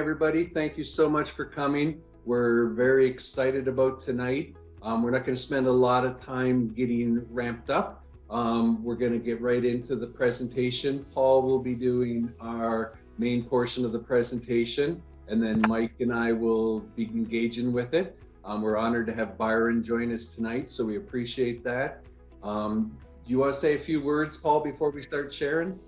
everybody. Thank you so much for coming. We're very excited about tonight. We're not going to spend a lot of time getting ramped up. We're going to get right into the presentation. Paul will be doing our main portion of the presentation, and then Mike and I will be engaging with it. We're honored to have Byron join us tonight, so we appreciate that. Do you want to say a few words, Paul, before we start sharing?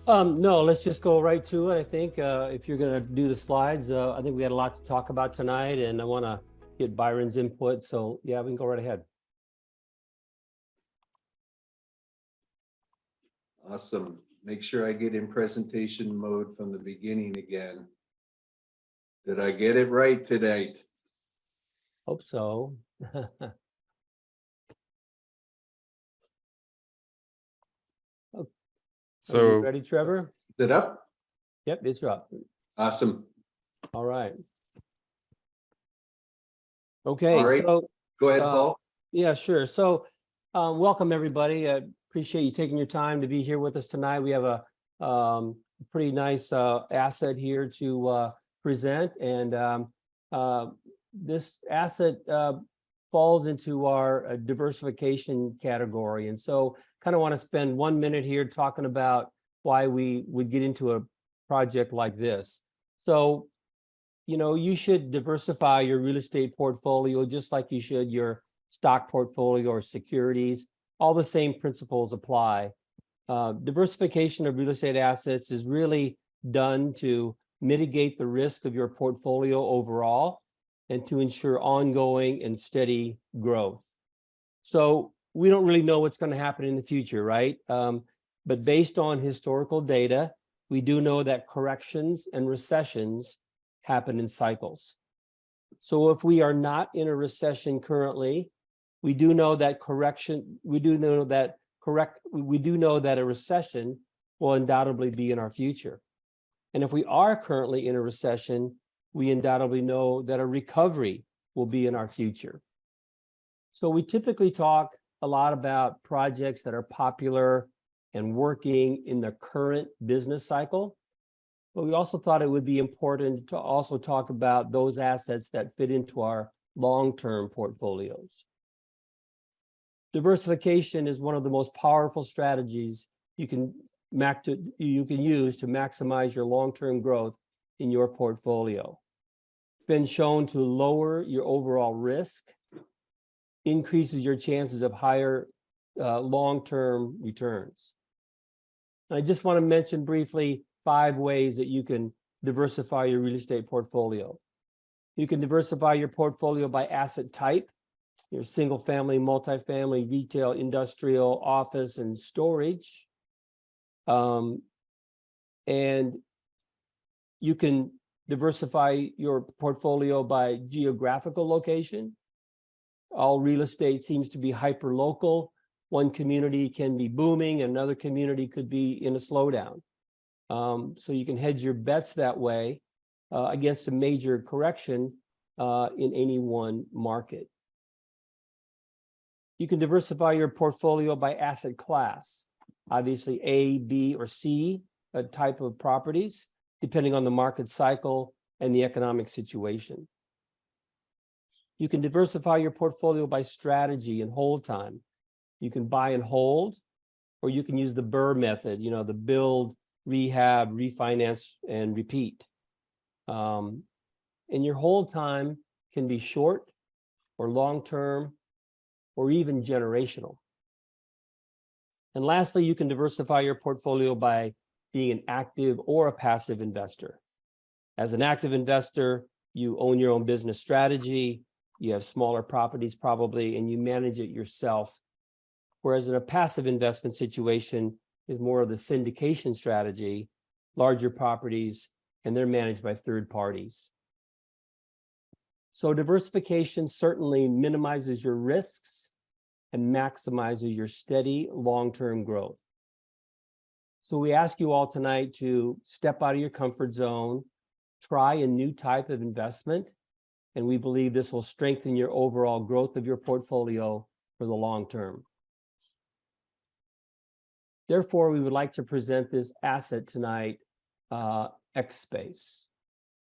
No, let's just go right to it. I think if you're going to do the slides, I think we had a lot to talk about tonight, and I want to get Byron's input. So yeah, we can go right ahead. Awesome. Make sure I get in presentation mode from the beginning again. Did I get it right tonight? Hope so. So, are you ready, Trevor? Is it up? Yep, it's up. Awesome. All right. Okay, All right. so Go ahead, Paul. yeah, sure. So welcome, everybody. I appreciate you taking your time to be here with us tonight. We have a pretty nice asset here to present, and this asset falls into our diversification category. And so kind of want to spend 1 minute here talking about why we would get into a project like this. So, you know, you should diversify your real estate portfolio just like you should your stock portfolio or securities. All the same principles apply. Diversification of real estate assets is really done to mitigate the risk of your portfolio overall and to ensure ongoing and steady growth. So we don't really know what's going to happen in the future, right? But based on historical data, we do know that corrections and recessions happen in cycles. So if we are not in a recession currently, we do know that a recession will undoubtedly be in our future. And if we are currently in a recession, we undoubtedly know that a recovery will be in our future. So we typically talk a lot about projects that are popular and working in the current business cycle. But we also thought it would be important to also talk about those assets that fit into our long-term portfolios. Diversification is one of the most powerful strategies you can use to maximize your long-term growth in your portfolio. It's been shown to lower your overall risk, increases your chances of higher long-term returns. And I just want to mention briefly 5 ways that you can diversify your real estate portfolio. You can diversify your portfolio by asset type, your single family, multifamily, retail, industrial, office, and storage. And you can diversify your portfolio by geographical location. All real estate seems to be hyper-local. One community can be booming, another community could be in a slowdown. So you can hedge your bets that way against a major correction in any one market. You can diversify your portfolio by asset class, obviously A, B, or C type of properties, depending on the market cycle and the economic situation. You can diversify your portfolio by strategy and hold time. You can buy and hold, or you can use the BRRRR method, you know, the build, rehab, refinance, and repeat. And your hold time can be short or long-term or even generational. And lastly, you can diversify your portfolio by being an active or a passive investor. As an active investor, you own your own business strategy, you have smaller properties probably, and you manage it yourself. Whereas in a passive investment situation is more of the syndication strategy, larger properties, and they're managed by third parties. So diversification certainly minimizes your risks and maximizes your steady long-term growth. So we ask you all tonight to step out of your comfort zone, try a new type of investment, and we believe this will strengthen your overall growth of your portfolio for the long term. Therefore, we would like to present this asset tonight, XSpace.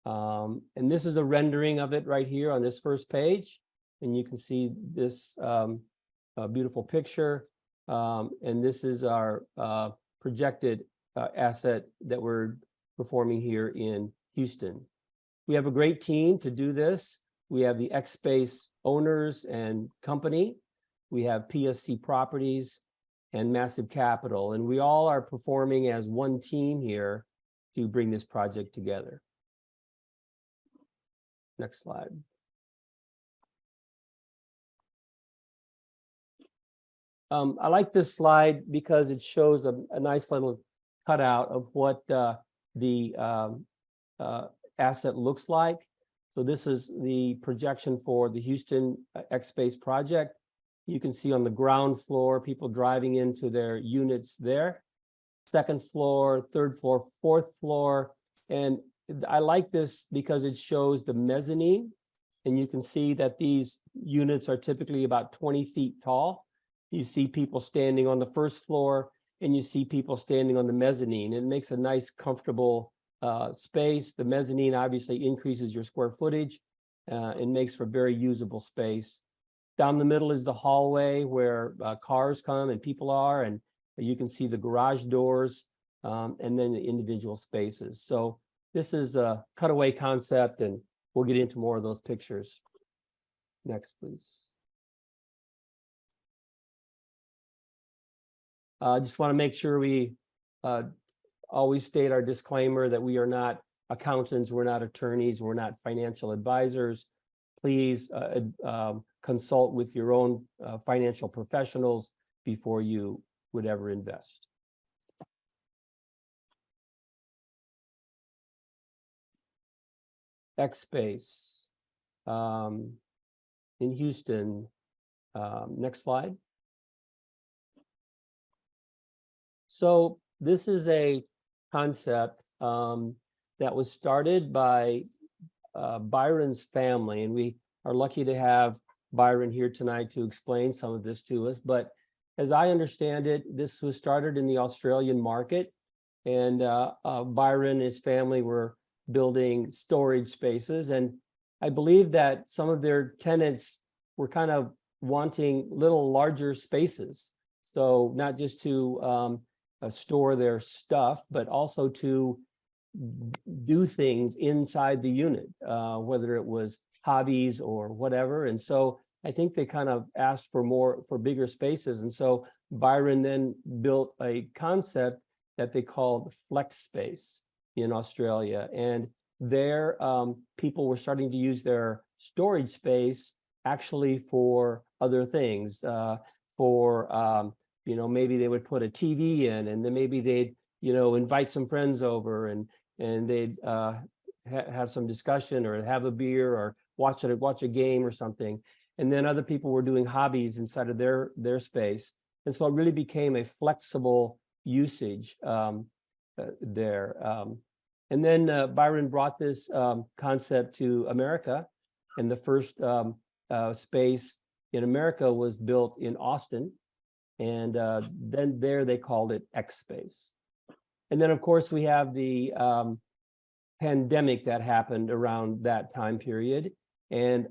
And this is a rendering of it right here on this first page. And you can see this beautiful picture. And this is our projected asset that we're performing here in Houston. We have a great team to do this. We have the XSpace owners and company. We have PSC Properties and Massive Capital. And we all are performing as one team here to bring this project together. Next slide. I like this slide because it shows a nice little cutout of what the asset looks like. So this is the projection for the Houston XSpace project. You can see on the ground floor, people driving into their units there. Second floor, third floor, fourth floor. And I like this because it shows the mezzanine. And you can see that these units are typically about 20 feet tall. You see people standing on the first floor and you see people standing on the mezzanine. It makes a nice, comfortable space. The mezzanine obviously increases your square footage. It makes for very usable space. Down the middle is the hallway where cars come and people are, and you can see the garage doors and then the individual spaces. So this is a cutaway concept, and we'll get into more of those pictures. Next, please. I just want to make sure we always state our disclaimer that we are not accountants, we're not attorneys, we're not financial advisors. Please consult with your own financial professionals before you would ever invest. XSpace in Houston. Next slide. So this is a concept that was started by Byron's family, and we are lucky to have Byron here tonight to explain some of this to us. But as I understand it, this was started in the Australian market, and Byron and his family were building storage spaces. And I believe that some of their tenants were kind of wanting little larger spaces. So not just to store their stuff, but also to do things inside the unit, whether it was hobbies or whatever. And so I think they kind of asked for bigger spaces. And so Byron then built a concept that they called flex space in Australia. And there people were starting to use their storage space actually for other things, maybe they would put a TV in, and then maybe they'd, invite some friends over and they'd have some discussion or have a beer or watch a game or something. And then other people were doing hobbies inside of their space. And so it really became a flexible usage there. And then Byron brought this concept to America, and the first space in America was built in Austin. And then there they called it XSpace. And then, of course, we have the pandemic that happened around that time period. And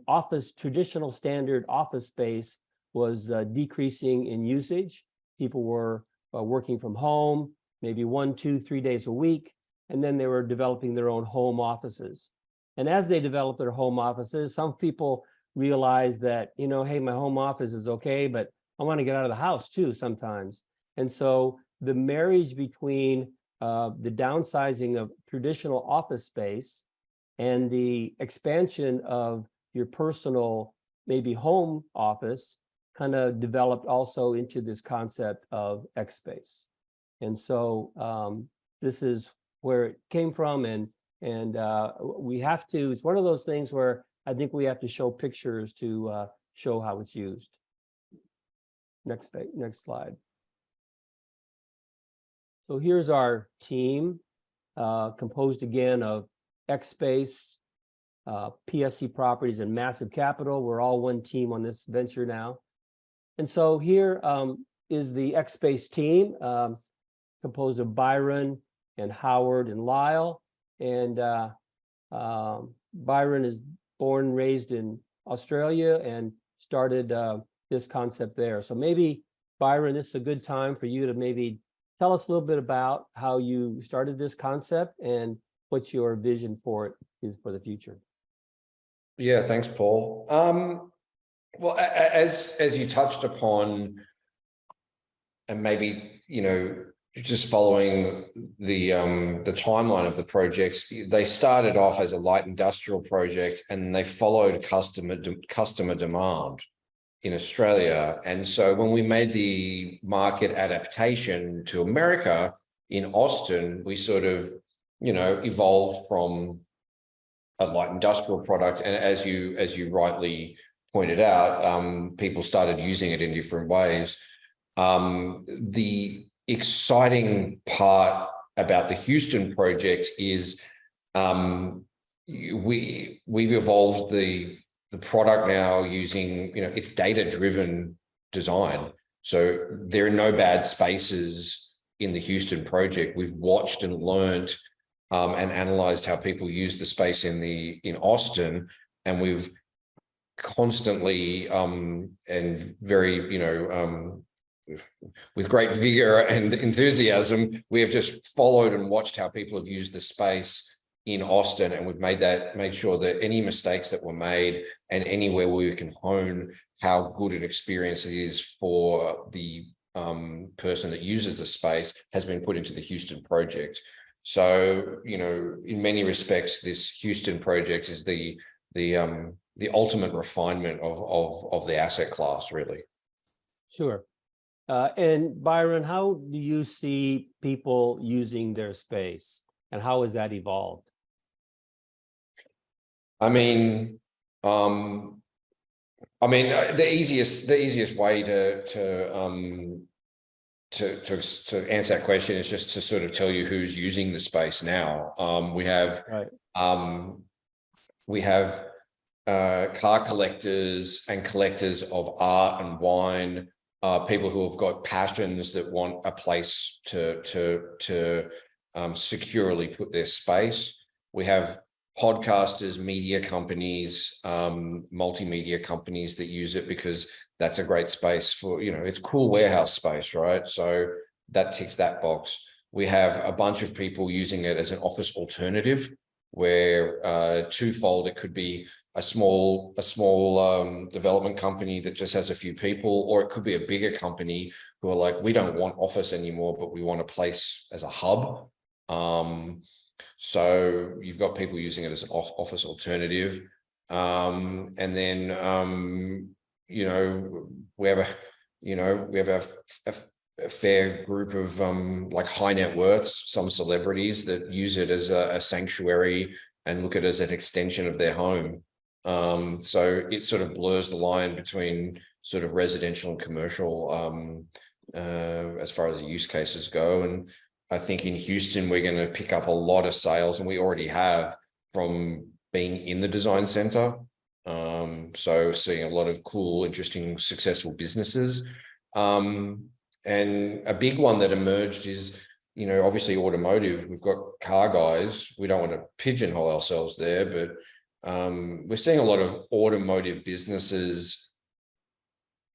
traditional standard office space was decreasing in usage. People were working from home, maybe 1, 2, 3 days a week. And then they were developing their own home offices. And as they developed their home offices, some people realized that, hey, my home office is okay, but I want to get out of the house too sometimes. And so the marriage between the downsizing of traditional office space and the expansion of your personal, maybe home office, kind of developed also into this concept of XSpace. And so this is where it came from, and we have to, it's one of those things where I think we have to show pictures to show how it's used. Next slide. So here's our team, composed again of XSpace, PSC Properties, and Massive Capital. We're all one team on this venture now. And so here is the XSpace team, composed of Byron and Howard and Lyle. And Byron is born and raised in Australia and started this concept there. So maybe, Byron, this is a good time for you to maybe tell us a little bit about how you started this concept and what your vision for it is for the future. Yeah, thanks, Paul. Well, as you touched upon, and maybe, just following the timeline of the projects, they started off as a light industrial project and they followed customer demand in Australia. And so when we made the market adaptation to America in Austin, we sort of, evolved from a light industrial product. And as you rightly pointed out, people started using it in different ways. The exciting part about the Houston project is we've evolved the product now using, it's data-driven design. So there are no bad spaces in the Houston project. We've watched and learned and analyzed how people use the space in Austin, and we've constantly and very, with great vigor and enthusiasm, we have just followed and watched how people have used the space in Austin, and we've made sure that any mistakes that were made and anywhere where we can hone how good an experience it is for the person that uses the space has been put into the Houston project. So, in many respects, this Houston project is the ultimate refinement of the asset class, really. Sure. And Byron, how do you see people using their space, and how has that evolved? The easiest way to answer that question is just to sort of tell you who's using the space now. We have car collectors and collectors of art and wine, people who have got passions that want a place to securely put their space. We have podcasters, media companies, multimedia companies that use it because that's a great space for, it's cool warehouse space, right? So that ticks that box. We have a bunch of people using it as an office alternative, where twofold, it could be a small development company that just has a few people, or it could be a bigger company who are like, we don't want office anymore, but we want a place as a hub. So you've got people using it as an office alternative. And then, we have a fair group of like high net worths, some celebrities that use it as a sanctuary and look at it as an extension of their home. So it sort of blurs the line between sort of residential and commercial as far as the use cases go. And I think in Houston, we're going to pick up a lot of sales, and we already have, from being in the design center. So seeing a lot of cool, interesting, successful businesses. And a big one that emerged is, obviously automotive. We've got car guys. We don't want to pigeonhole ourselves there, but we're seeing a lot of automotive businesses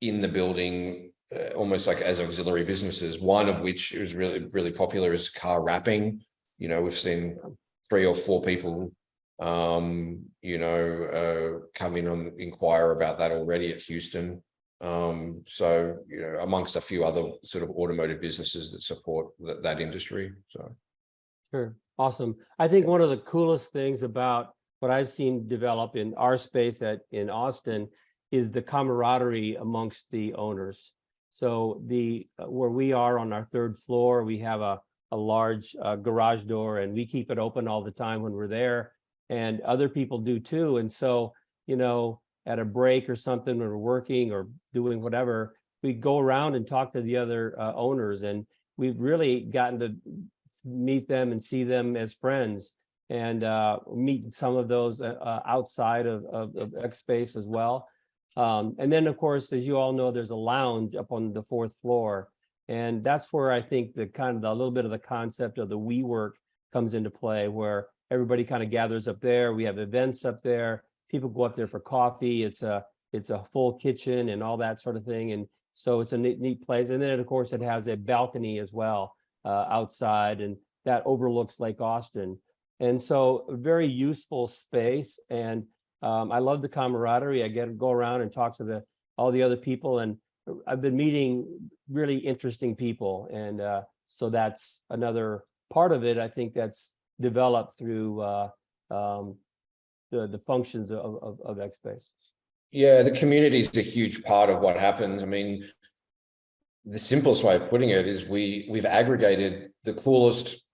in the building, almost like as auxiliary businesses. One of which is really, really popular is car wrapping. We've seen 3 or 4 people, come in and inquire about that already at Houston. So, amongst a few other sort of automotive businesses that support that industry. So. Sure. Awesome. I think one of the coolest things about what I've seen develop in our space in Austin is the camaraderie amongst the owners. So where we are on our 3rd floor, we have a large garage door, and we keep it open all the time when we're there, and other people do too. And so, at a break or something, when we're working or doing whatever, we go around and talk to the other owners, and we've really gotten to meet them and see them as friends, and meet some of those outside of XSpace as well. And then, of course, as you all know, there's a lounge up on the 4th floor. And that's where I think a little bit of the concept of the WeWork comes into play, where everybody kind of gathers up there. We have events up there. People go up there for coffee. It's a full kitchen and all that sort of thing. And so it's a neat place. And then of course it has a balcony as well outside, and that overlooks Lake Austin. And so a very useful space. And I love the camaraderie. I get to go around and talk to all the other people, and I've been meeting really interesting people. And so that's another part of it, I think, that's developed through the functions of XSpace. Yeah, the community is a huge part of what happens. I mean, the simplest way of putting it is we've aggregated the coolest,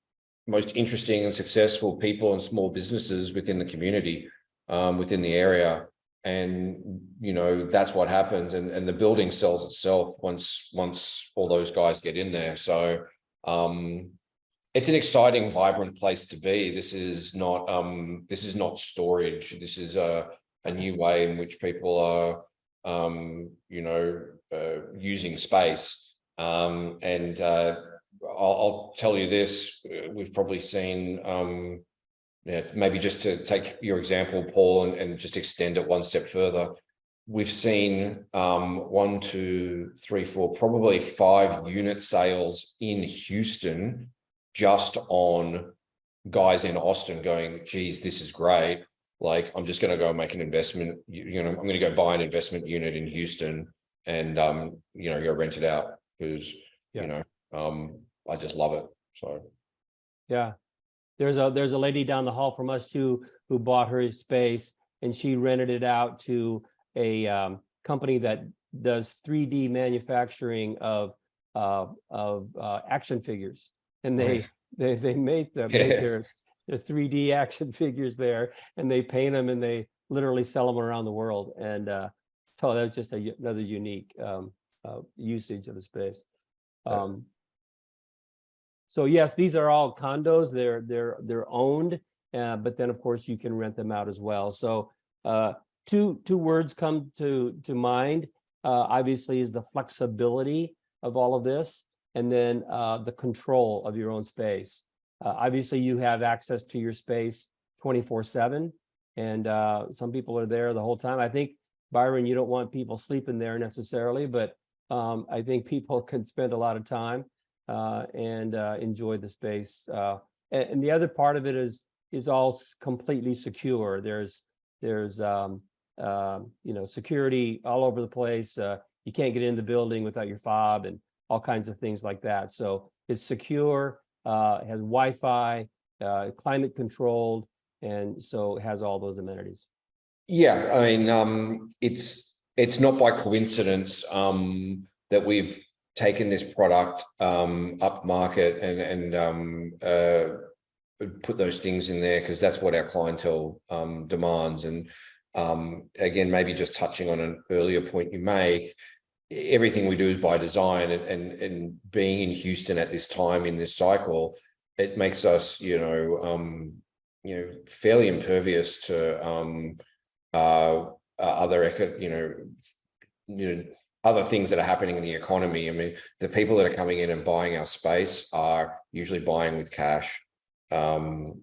most interesting and successful people and small businesses within the community, within the area. And, you know, that's what happens. And the building sells itself once all those guys get in there. So it's an exciting, vibrant place to be. This is not storage. This is a new way in which people are, using space. I'll tell you this, we've probably seen, maybe just to take your example, Paul, and just extend it one step further. We've seen 1, 2, 3, 4, probably 5 unit sales in Houston just on guys in Austin going, geez, this is great. Like, I'm just going to go make an investment. I'm going to go buy an investment unit in Houston and, go rent it out because, I just love it. So, yeah. There's a lady down the hall from us too who bought her space, and she rented it out to a company that does 3D manufacturing of action figures, and they make their 3D action figures there, and they paint them and they literally sell them around the world. And so that's just another unique usage of the space. So yes, these are all condos. They're owned, but then of course you can rent them out as well. So two words come to mind. Obviously, is the flexibility of all of this, and then the control of your own space. Obviously, you have access to your space 24/7, and some people are there the whole time. I think, Byron, you don't want people sleeping there necessarily, but I think people can spend a lot of time and enjoy the space. And the other part of it is all completely secure. There's security all over the place. You can't get in the building without your fob and all kinds of things like that. So it's secure, it has Wi-Fi, climate controlled, and so it has all those amenities. Yeah, I mean, it's not by coincidence that we've taken this product up market and put those things in there, because that's what our clientele demands. And again, maybe just touching on an earlier point you make, everything we do is by design, and being in Houston at this time in this cycle, it makes us fairly impervious to other things that are happening in the economy. I mean, the people that are coming in and buying our space are usually buying with cash. They're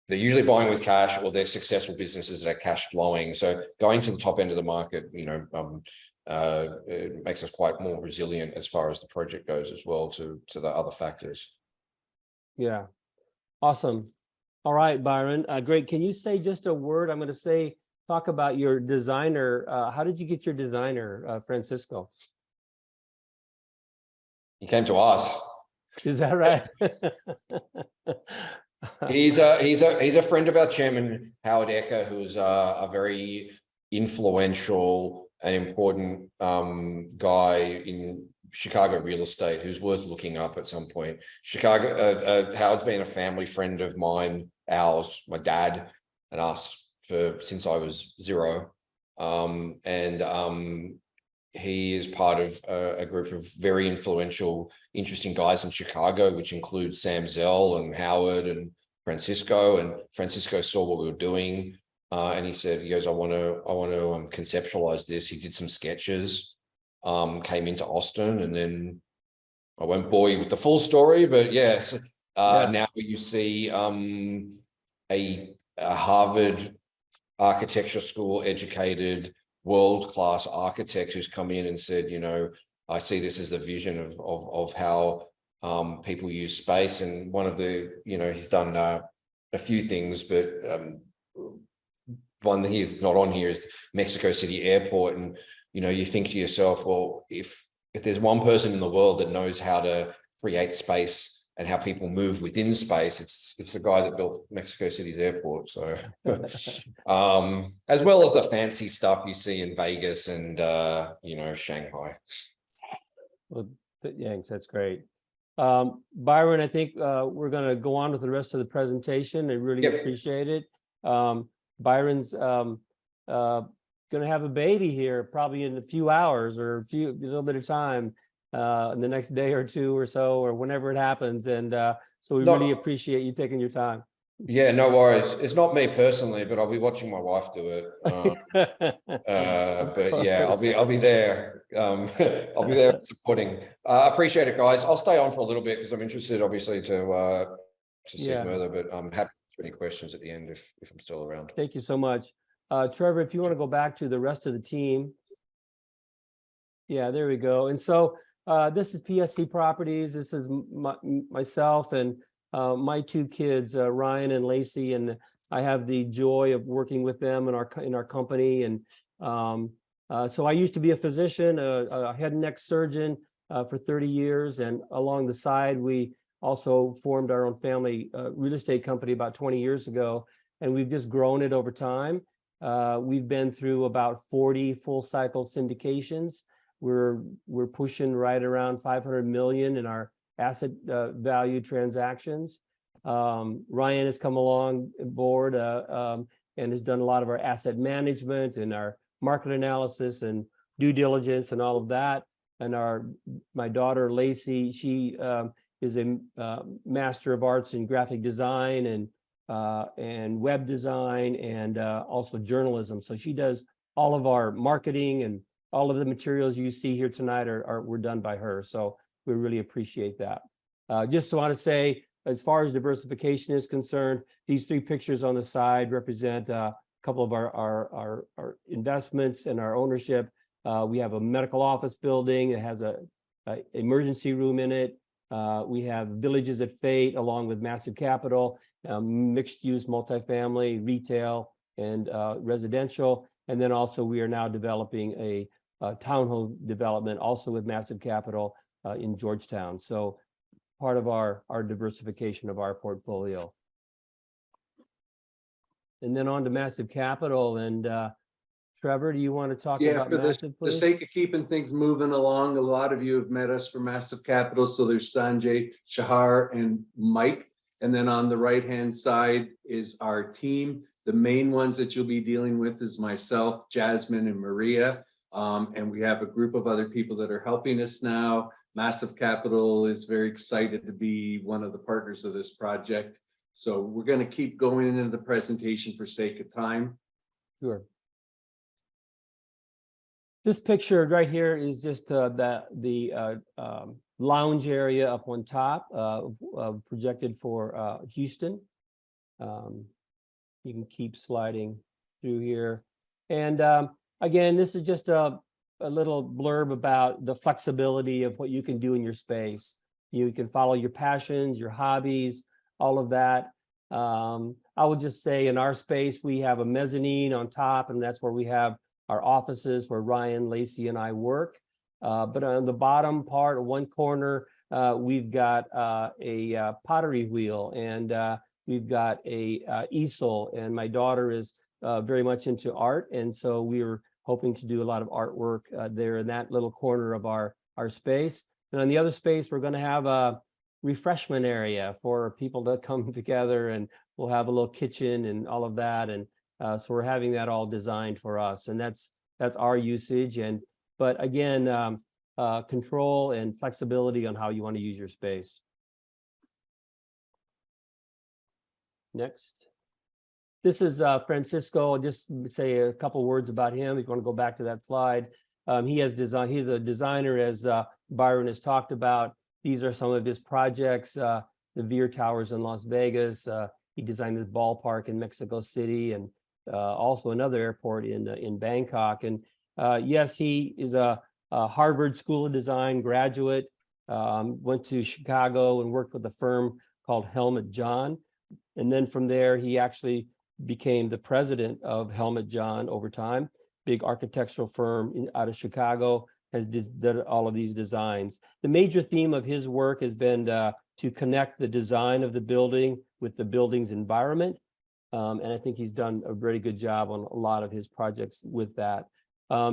usually buying with cash, or they're successful businesses that are cash flowing. So going to the top end of the market, it makes us quite more resilient as far as the project goes as well to the other factors. Yeah, awesome. All right, Byron, great. Can you say just a word? I'm going to talk about your designer. How did you get your designer, Francisco? He came to us. Is that right? He's a friend of our chairman, Howard Ecker, who's a very influential and important guy in Chicago real estate, who's worth looking up at some point. Howard's been a family friend of mine, ours, my dad and us, since I was 0. He is part of a group of very influential, interesting guys in Chicago, which includes Sam Zell and Howard and Francisco. And Francisco saw what we were doing, and he goes, I want to conceptualize this. He did some sketches, came into Austin, and then I won't bore you with the full story, but yes, Now you see a Harvard architecture school educated world-class architect who's come in and said, you know, I see this as a vision of how people use space. And one of the, you know, he's done a few things, but one that he's not on here is Mexico City Airport. And, you know, you think to yourself, well, if there's one person in the world that knows how to create space and how people move within space, it's the guy that built Mexico City's airport. So, as well as the fancy stuff you see in Vegas and, you know, Shanghai. Well, Yanks, that's great. Byron, I think we're going to go on with the rest of the presentation. I really appreciate it. Byron's going to have a baby here probably in a few hours or a little bit of time in the next day or two or so, or whenever it happens. And so we really appreciate you taking your time. Yeah, no worries. It's not me personally, but I'll be watching my wife do it. But yeah, I'll be there. I'll be there supporting. Appreciate it, guys. I'll stay on for a little bit because I'm interested, obviously, to see further. But I'm happy to answer any questions at the end if I'm still around. Thank you so much, Trevor. If you want to go back to the rest of the team. Yeah, there we go. And so this is PSC Properties. This is myself and my two kids, Ryan and Lacey, and I have the joy of working with them in our company. And so I used to be a physician, a head and neck surgeon for 30 years. And along the side, we also formed our own family real estate company about 20 years ago. And we've just grown it over time. We've been through about 40 full cycle syndications. We're pushing right around 500 million in our asset value transactions. Ryan has come along board and has done a lot of our asset management and our market analysis and due diligence and all of that. And my daughter Lacey, she is a Master of Arts in graphic design and web design and also journalism. So she does all of our marketing, and all of the materials you see here tonight were done by her. So we really appreciate that. Just want to say, as far as diversification is concerned, these three pictures on the side represent a couple of our investments and our ownership. We have a medical office building that has a emergency room in it. We have Villages at Fate along with Massive Capital, mixed use multifamily, retail, and residential. And then also we are now developing a townhome development also with Massive Capital in Georgetown. So part of our diversification of our portfolio. And then on to Massive Capital. And Trevor, do you want to talk about Massive, please? For the sake of keeping things moving along, a lot of you have met us for Massive Capital. So there's Sanjay, Shahar, and Mike. And then on the right-hand side is our team. The main ones that you'll be dealing with is myself, Jasmine, and Maria. And we have a group of other people that are helping us now. Massive Capital is very excited to be one of the partners of this project. So we're going to keep going into the presentation for sake of time. Sure. This picture right here is just the lounge area up on top, projected for Houston. You can keep sliding through here. And again, this is just a little blurb about the flexibility of what you can do in your space. You can follow your passions, your hobbies, all of that. I would just say in our space, we have a mezzanine on top, and that's where we have our offices where Ryan, Lacey, and I work. But on the bottom part, one corner, we've got a pottery wheel, and we've got a easel, and my daughter is very much into art. And so we were hoping to do a lot of artwork there in that little corner of our space. And on the other space, we're going to have a refreshment area for people to come together, and we'll have a little kitchen and all of that. And so we're having that all designed for us, and that's our usage. But again, control and flexibility on how you want to use your space. Next. This is Francisco. I'll just say a couple words about him. If you want to go back to that slide. He's a designer, as Byron has talked about. These are some of his projects. the Veer Towers in Las Vegas. He designed the ballpark in Mexico City, and also another airport in Bangkok. And yes, he is a Harvard School of Design graduate. Went to Chicago and worked with a firm called Helmut John. And then from there, he actually became the president of Helmut John over time, big architectural firm out of Chicago, has done all of these designs. The major theme of his work has been to connect the design of the building with the building's environment. And I think he's done a very good job on a lot of his projects with that.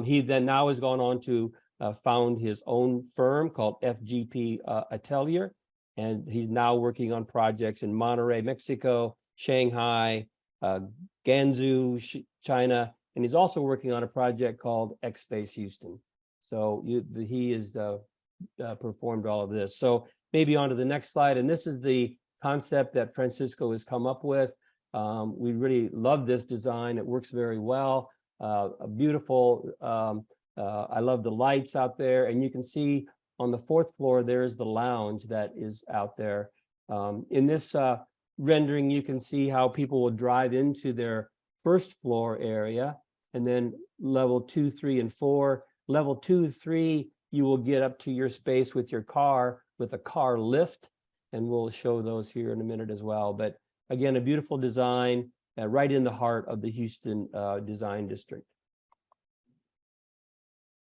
He then now has gone on to found his own firm called FGP Atelier. And he's now working on projects in Monterrey, Mexico, Shanghai, Guangzhou, China, and he's also working on a project called XSpace Houston. So he has performed all of this. So maybe on to the next slide. And this is the concept that Francisco has come up with. We really love this design. It works very well. A beautiful, I love the lights out there. And you can see on the 4th floor, there's the lounge that is out there. In this rendering, you can see how people will drive into their 1st floor area, and then level 2, 3, and 4. Level 2, 3, you will get up to your space with your car with a car lift, and we'll show those here in a minute as well. But again, a beautiful design right in the heart of the Houston design district.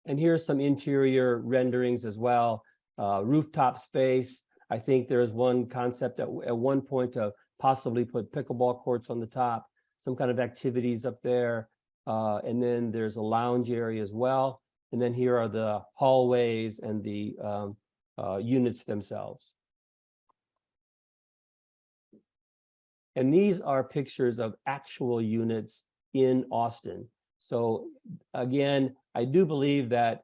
And here's some interior renderings as well. Rooftop space. I think there's one concept at one point to possibly put pickleball courts on the top, some kind of activities up there. And then there's a lounge area as well. And then here are the hallways and the units themselves. And these are pictures of actual units in Austin. So again, I do believe that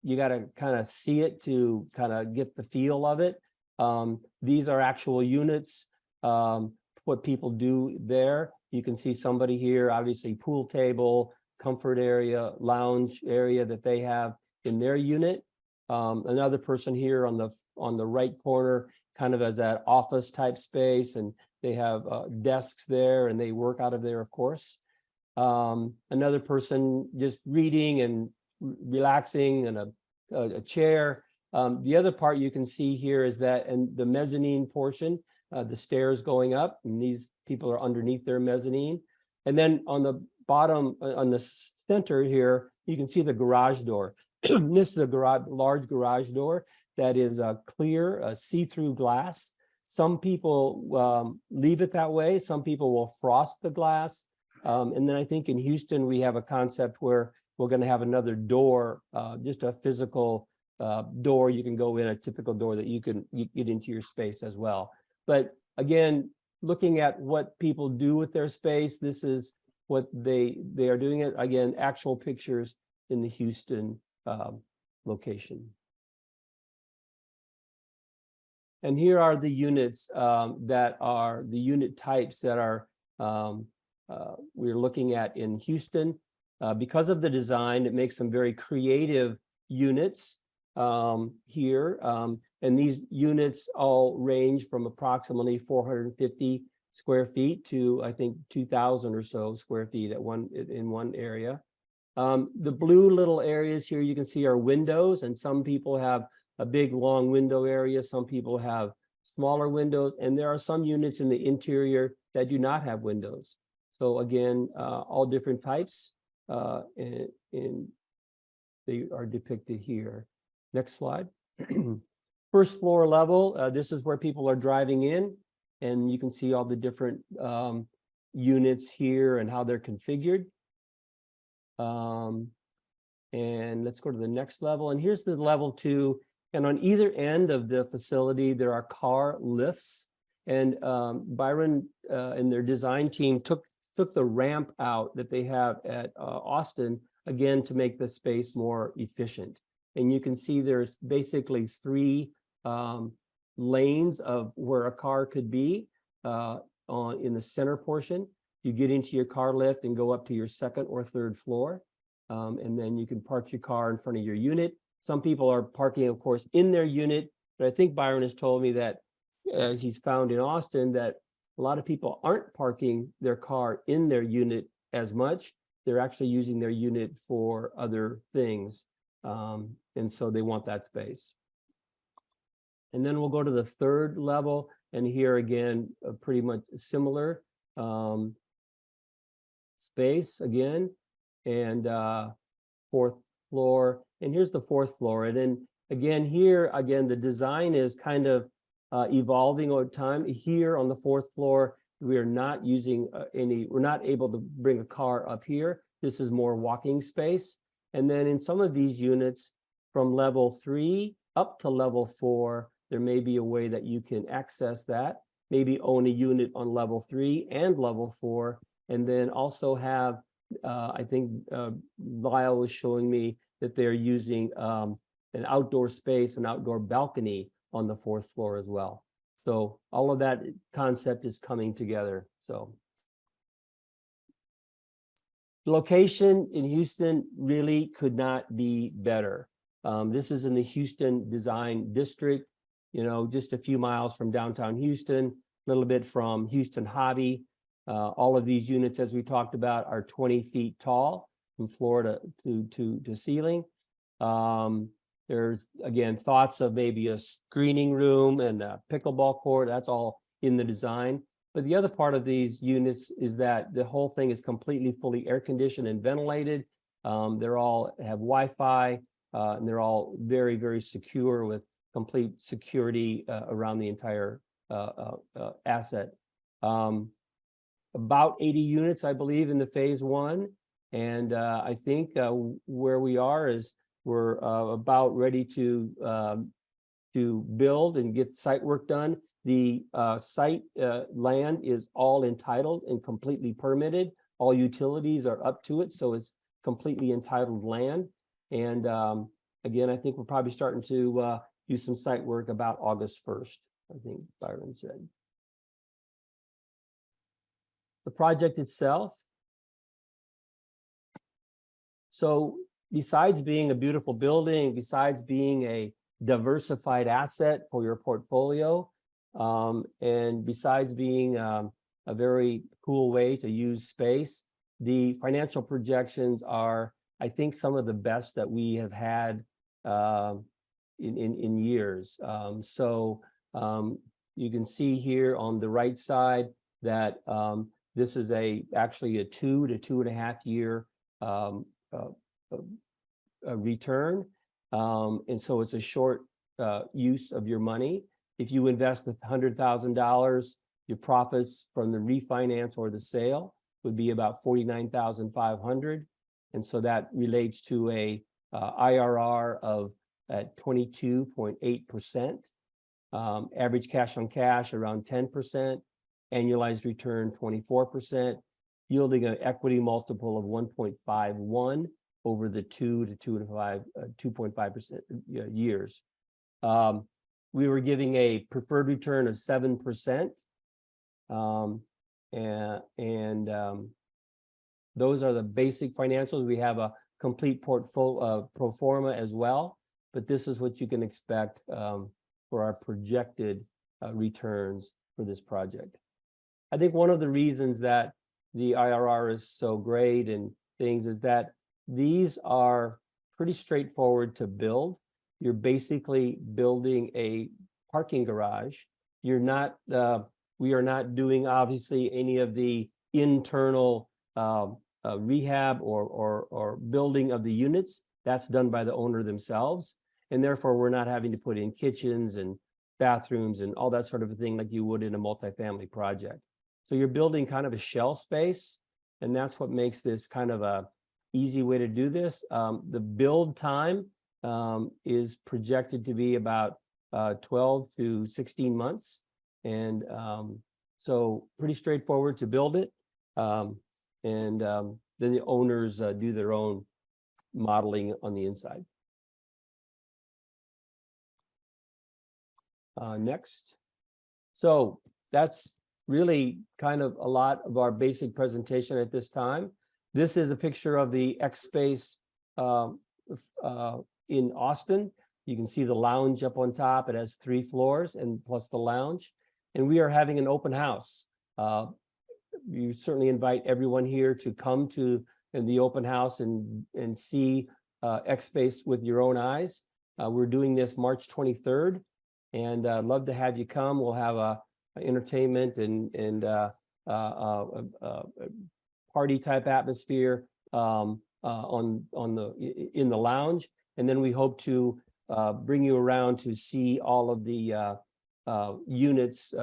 you got to kind of see it to kind of get the feel of it. These are actual units, what people do there. You can see somebody here, obviously pool table, comfort area, lounge area that they have in their unit. Another person here on the right corner, kind of as that office type space, and they have desks there and they work out of there, of course. Another person just reading and relaxing in a chair. The other part you can see here is that in the mezzanine portion, the stairs going up, and these people are underneath their mezzanine. And then on the bottom, on the center here, you can see the garage door. This is a large garage door that is clear, see-through glass. Some people leave it that way. Some people will frost the glass. And then I think in Houston, we have a concept where we're going to have another door, just a physical door. You can go in, a typical door that you can get into your space as well. But again, looking at what people do with their space, this is what they are doing it. Again, actual pictures in the Houston location. And here are the units that are the unit types that are we're looking at in Houston. Because of the design, it makes some very creative units here. And these units all range from approximately 450 square feet to, I think, 2,000 or so square feet in one area. The blue little areas here you can see are windows, and some people have a big long window area. Some people have smaller windows, and there are some units in the interior that do not have windows. So again, all different types, and they are depicted here. Next slide. 1st floor level, this is where people are driving in, and you can see all the different units here and how they're configured. And let's go to the next level. And here's the level 2. And on either end of the facility, there are car lifts. And Byron and their design team took the ramp out that they have at Austin, again, to make the space more efficient. And you can see there's basically 3 lanes of where a car could be in the center portion. You get into your car lift and go up to your 2nd or 3rd floor. And then you can park your car in front of your unit. Some people are parking, of course, in their unit, but I think Byron has told me that as he's found in Austin, that a lot of people aren't parking their car in their unit as much. They're actually using their unit for other things. And so they want that space. And then we'll go to the third level. And here again, pretty much similar space again. And fourth floor. And here's the fourth floor. And then again, here, again, the design is kind of evolving over time. Here on the fourth floor, we are not using we're not able to bring a car up here. This is more walking space. And then in some of these units from level 3 up to level 4, there may be a way that you can access that, maybe own a unit on level 3 and level 4, and then also have, I think Lyle was showing me that they're using an outdoor space, an outdoor balcony on the fourth floor as well. So all of that concept is coming together. So location in Houston really could not be better. This is in the Houston Design District, you know, just a few miles from downtown Houston, a little bit from Houston Hobby. All of these units, as we talked about, are 20 feet tall from floor to ceiling. There's, again, thoughts of maybe a screening room and a pickleball court. That's all in the design. But the other part of these units is that the whole thing is completely fully air conditioned and ventilated. They're all have Wi-Fi, and they're all very, very secure with complete security around the entire asset. About 80 units, I believe, in the phase 1. And I think where we are is we're about ready to build and get site work done. The site land is all entitled and completely permitted. All utilities are up to it, so it's completely entitled land. And again, I think we're probably starting to do some site work about August 1st, I think Byron said. The project itself. So besides being a beautiful building, besides being a diversified asset for your portfolio, and besides being a very cool way to use space, the financial projections are, I think, some of the best that we have had in years. So you can see here on the right side that this is actually a 2 to 2.5 year return. And so it's a short use of your money. If you invest $100,000, your profits from the refinance or the sale would be about $49,500. And so that relates to a IRR of 22.8%, average cash on cash around 10%, annualized return 24%, yielding an equity multiple of 1.51 over the 2.5% years. We were giving a preferred return of 7%, and those are the basic financials. We have a complete portfolio pro forma as well, but this is what you can expect for our projected returns for this project. I think one of the reasons that the IRR is so great and things is that these are pretty straightforward to build. You're basically building a parking garage. You're not, we are not doing obviously any of the internal rehab or building of the units. That's done by the owner themselves. And therefore we're not having to put in kitchens and bathrooms and all that sort of a thing like you would in a multifamily project. So you're building kind of a shell space, and that's what makes this kind of a easy way to do this. The build time is projected to be about 12 to 16 months. And so pretty straightforward to build it. Then the owners do their own modeling on the inside. Next. So that's really kind of a lot of our basic presentation at this time. This is a picture of the XSpace in Austin. You can see the lounge up on top. It has 3 floors and plus the lounge. And we are having an open house. You certainly invite everyone here to come to the open house and see XSpace with your own eyes. We're doing this March 23rd, and I'd love to have you come. We'll have a entertainment and party type atmosphere in the lounge, and then we hope to bring you around to see all of the units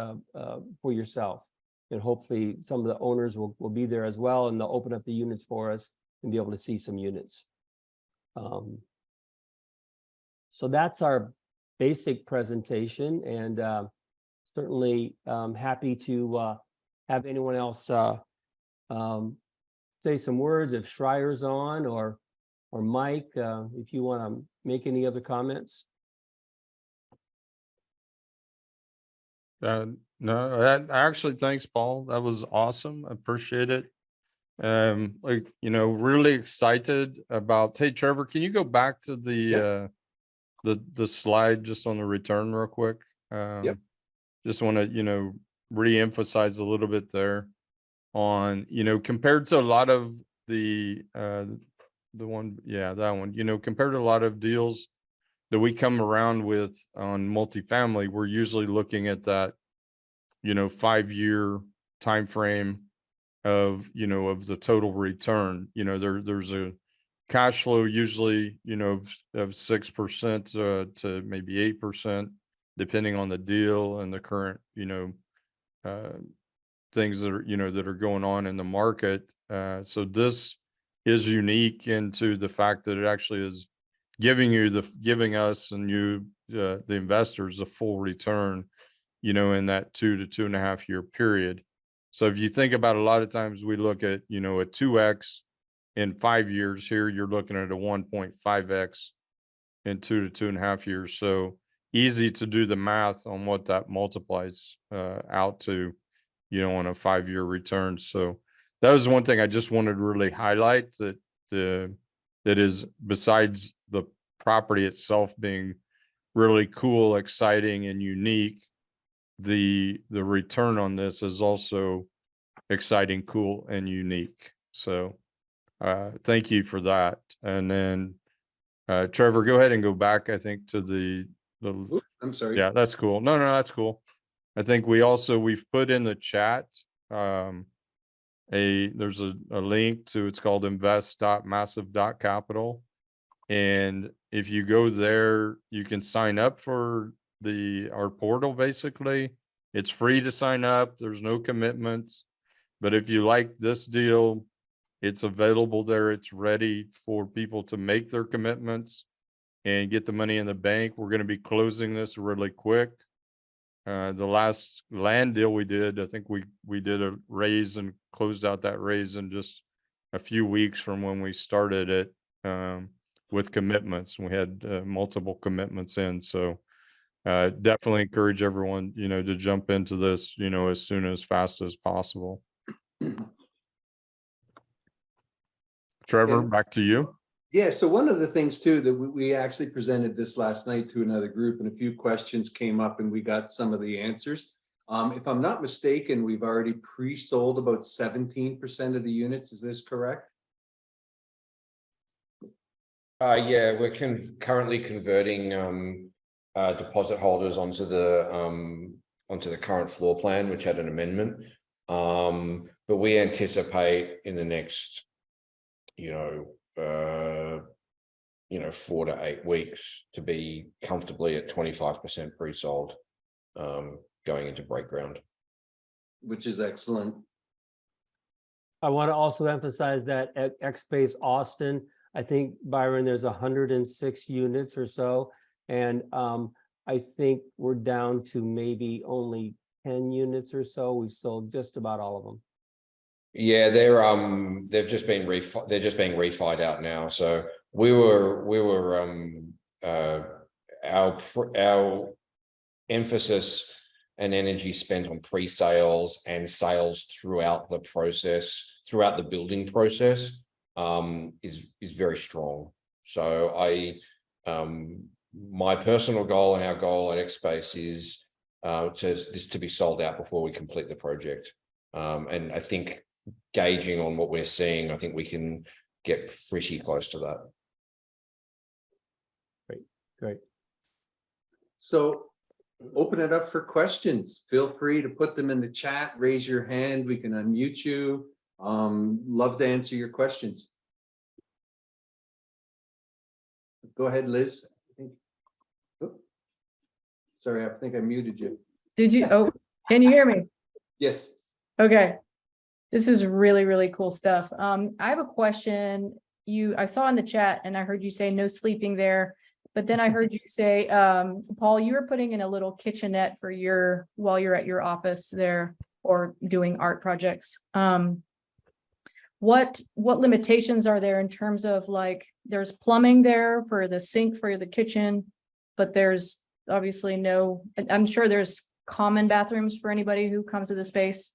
for yourself. And hopefully some of the owners will be there as well, and they'll open up the units for us and be able to see some units. So that's our basic presentation, and certainly happy to have anyone else say some words if Schreier's on, or Mike, if you want to make any other comments. No, actually, thanks, Paul. That was awesome. I appreciate it. Like, really excited about, hey, Trevor, can you go back to the slide just on the return real quick? Yep. Just want to, re-emphasize a little bit there on, compared to a lot of the one, that one, compared to a lot of deals that we come around with on multifamily, we're usually looking at that, 5-year time frame of the total return. There's a cash flow usually, of 6% to maybe 8%, depending on the deal and the current, things that are, that are going on in the market. So this is unique into the fact that it actually is giving us and you, the investors, a full return, in that 2 to 2.5 year period. So if you think about, a lot of times we look at, a 2x in 5 years. Here you're looking at a 1.5x in 2 to 2.5 years. So easy to do the math on what that multiplies out to, on a 5-year return. So that was one thing I just wanted to really highlight, that that is, besides the property itself being really cool, exciting, and unique, the return on this is also exciting, cool, and unique. So thank you for that. And then Trevor, go ahead and go back, I think, to the Oops, I'm sorry. yeah, that's cool. No, that's cool. I think we've put in the chat there's a link to, it's called invest.massive.capital. And if you go there, you can sign up for our portal. Basically, it's free to sign up. There's no commitments. But if you like this deal, it's available there. It's ready for people to make their commitments and get the money in the bank. We're going to be closing this really quick. The last land deal we did, I think we did a raise and closed out that raise in just a few weeks from when we started it, with commitments. We had multiple commitments in. So definitely encourage everyone, to jump into this, as soon as fast as possible. Trevor, back to you. Yeah, so one of the things too, that we actually presented this last night to another group, and a few questions came up and we got some of the answers. If I'm not mistaken, we've already pre-sold about 17% of the units. Is this correct? Yeah, we're currently converting deposit holders onto the current floor plan, which had an amendment. But we anticipate in the next, 4 to 8 weeks to be comfortably at 25% pre-sold, going into break ground. Which is excellent. I want to also emphasize that at XSpace Austin, I think, Byron, there's 106 units or so. And I think we're down to maybe only 10 units or so. We've sold just about all of them. Yeah, they've just been they're just being refied out now. So we were our emphasis and energy spent on pre-sales and sales throughout the process, throughout the building process, is very strong. So my personal goal and our goal at XSpace is to be sold out before we complete the project. And I think gauging on what we're seeing, I think we can get pretty close to that. Great. So open it up for questions. Feel free to put them in the chat, raise your hand, we can unmute you. Love to answer your questions. Go ahead, Liz. Sorry, I think I muted you. Did you? Oh, can you hear me? Yes. Okay. This is really, really cool stuff. I have a question. I saw in the chat and I heard you say no sleeping there, but then I heard you say, Paul, you were putting in a little kitchenette for while you're at your office there or doing art projects. What limitations are there in terms of, like, there's plumbing there for the sink for the kitchen, but there's obviously I'm sure there's common bathrooms for anybody who comes to the space.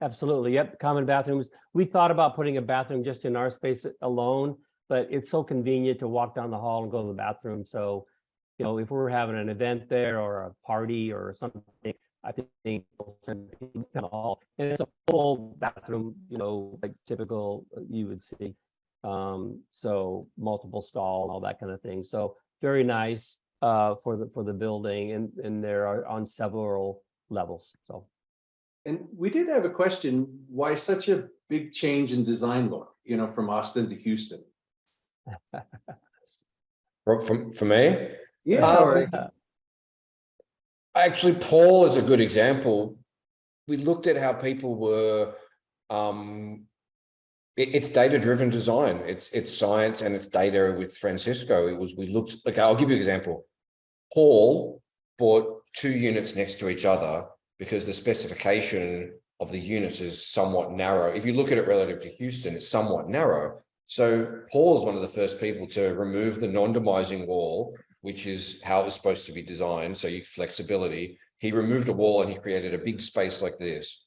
Absolutely. Yep. Common bathrooms. We thought about putting a bathroom just in our space alone, but it's so convenient to walk down the hall and go to the bathroom. So, if we're having an event there or a party or something, I think and it's a full bathroom, like typical you would see. So multiple stall, all that kind of thing. So very nice for the building, and there are on several levels. So. And we did have a question, why such a big change in design look, from Austin to Houston? For me? Yeah. Actually, Paul is a good example. We looked at how people were, it's data-driven design. It's science and it's data with Francisco. I'll give you an example. Paul bought 2 units next to each other because the specification of the units is somewhat narrow. If you look at it relative to Houston, it's somewhat narrow. So Paul is one of the first people to remove the non-demising wall, which is how it was supposed to be designed. So you flexibility. He removed a wall and he created a big space like this.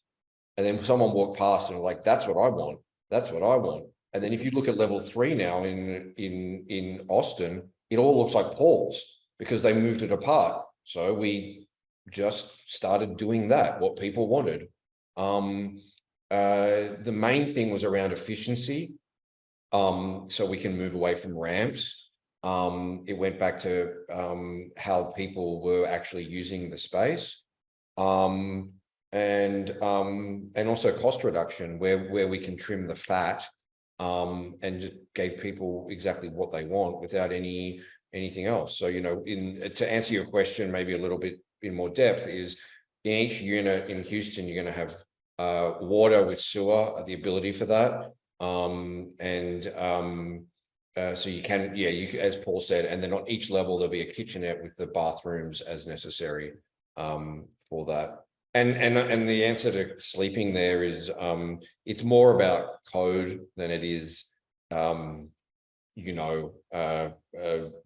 And then someone walked past and like, that's what I want. That's what I want. And then if you look at level 3 now in Austin, it all looks like Paul's because they moved it apart. So we just started doing that, what people wanted. The main thing was around efficiency. So we can move away from ramps. It went back to how people were actually using the space. And also cost reduction where we can trim the fat and just gave people exactly what they want without anything else. So, to answer your question, maybe a little bit in more depth, is in each unit in Houston, you're going to have water with sewer, the ability for that. So you can, as Paul said, and then on each level, there'll be a kitchenette with the bathrooms as necessary for that. And the answer to sleeping there is, it's more about code than it is,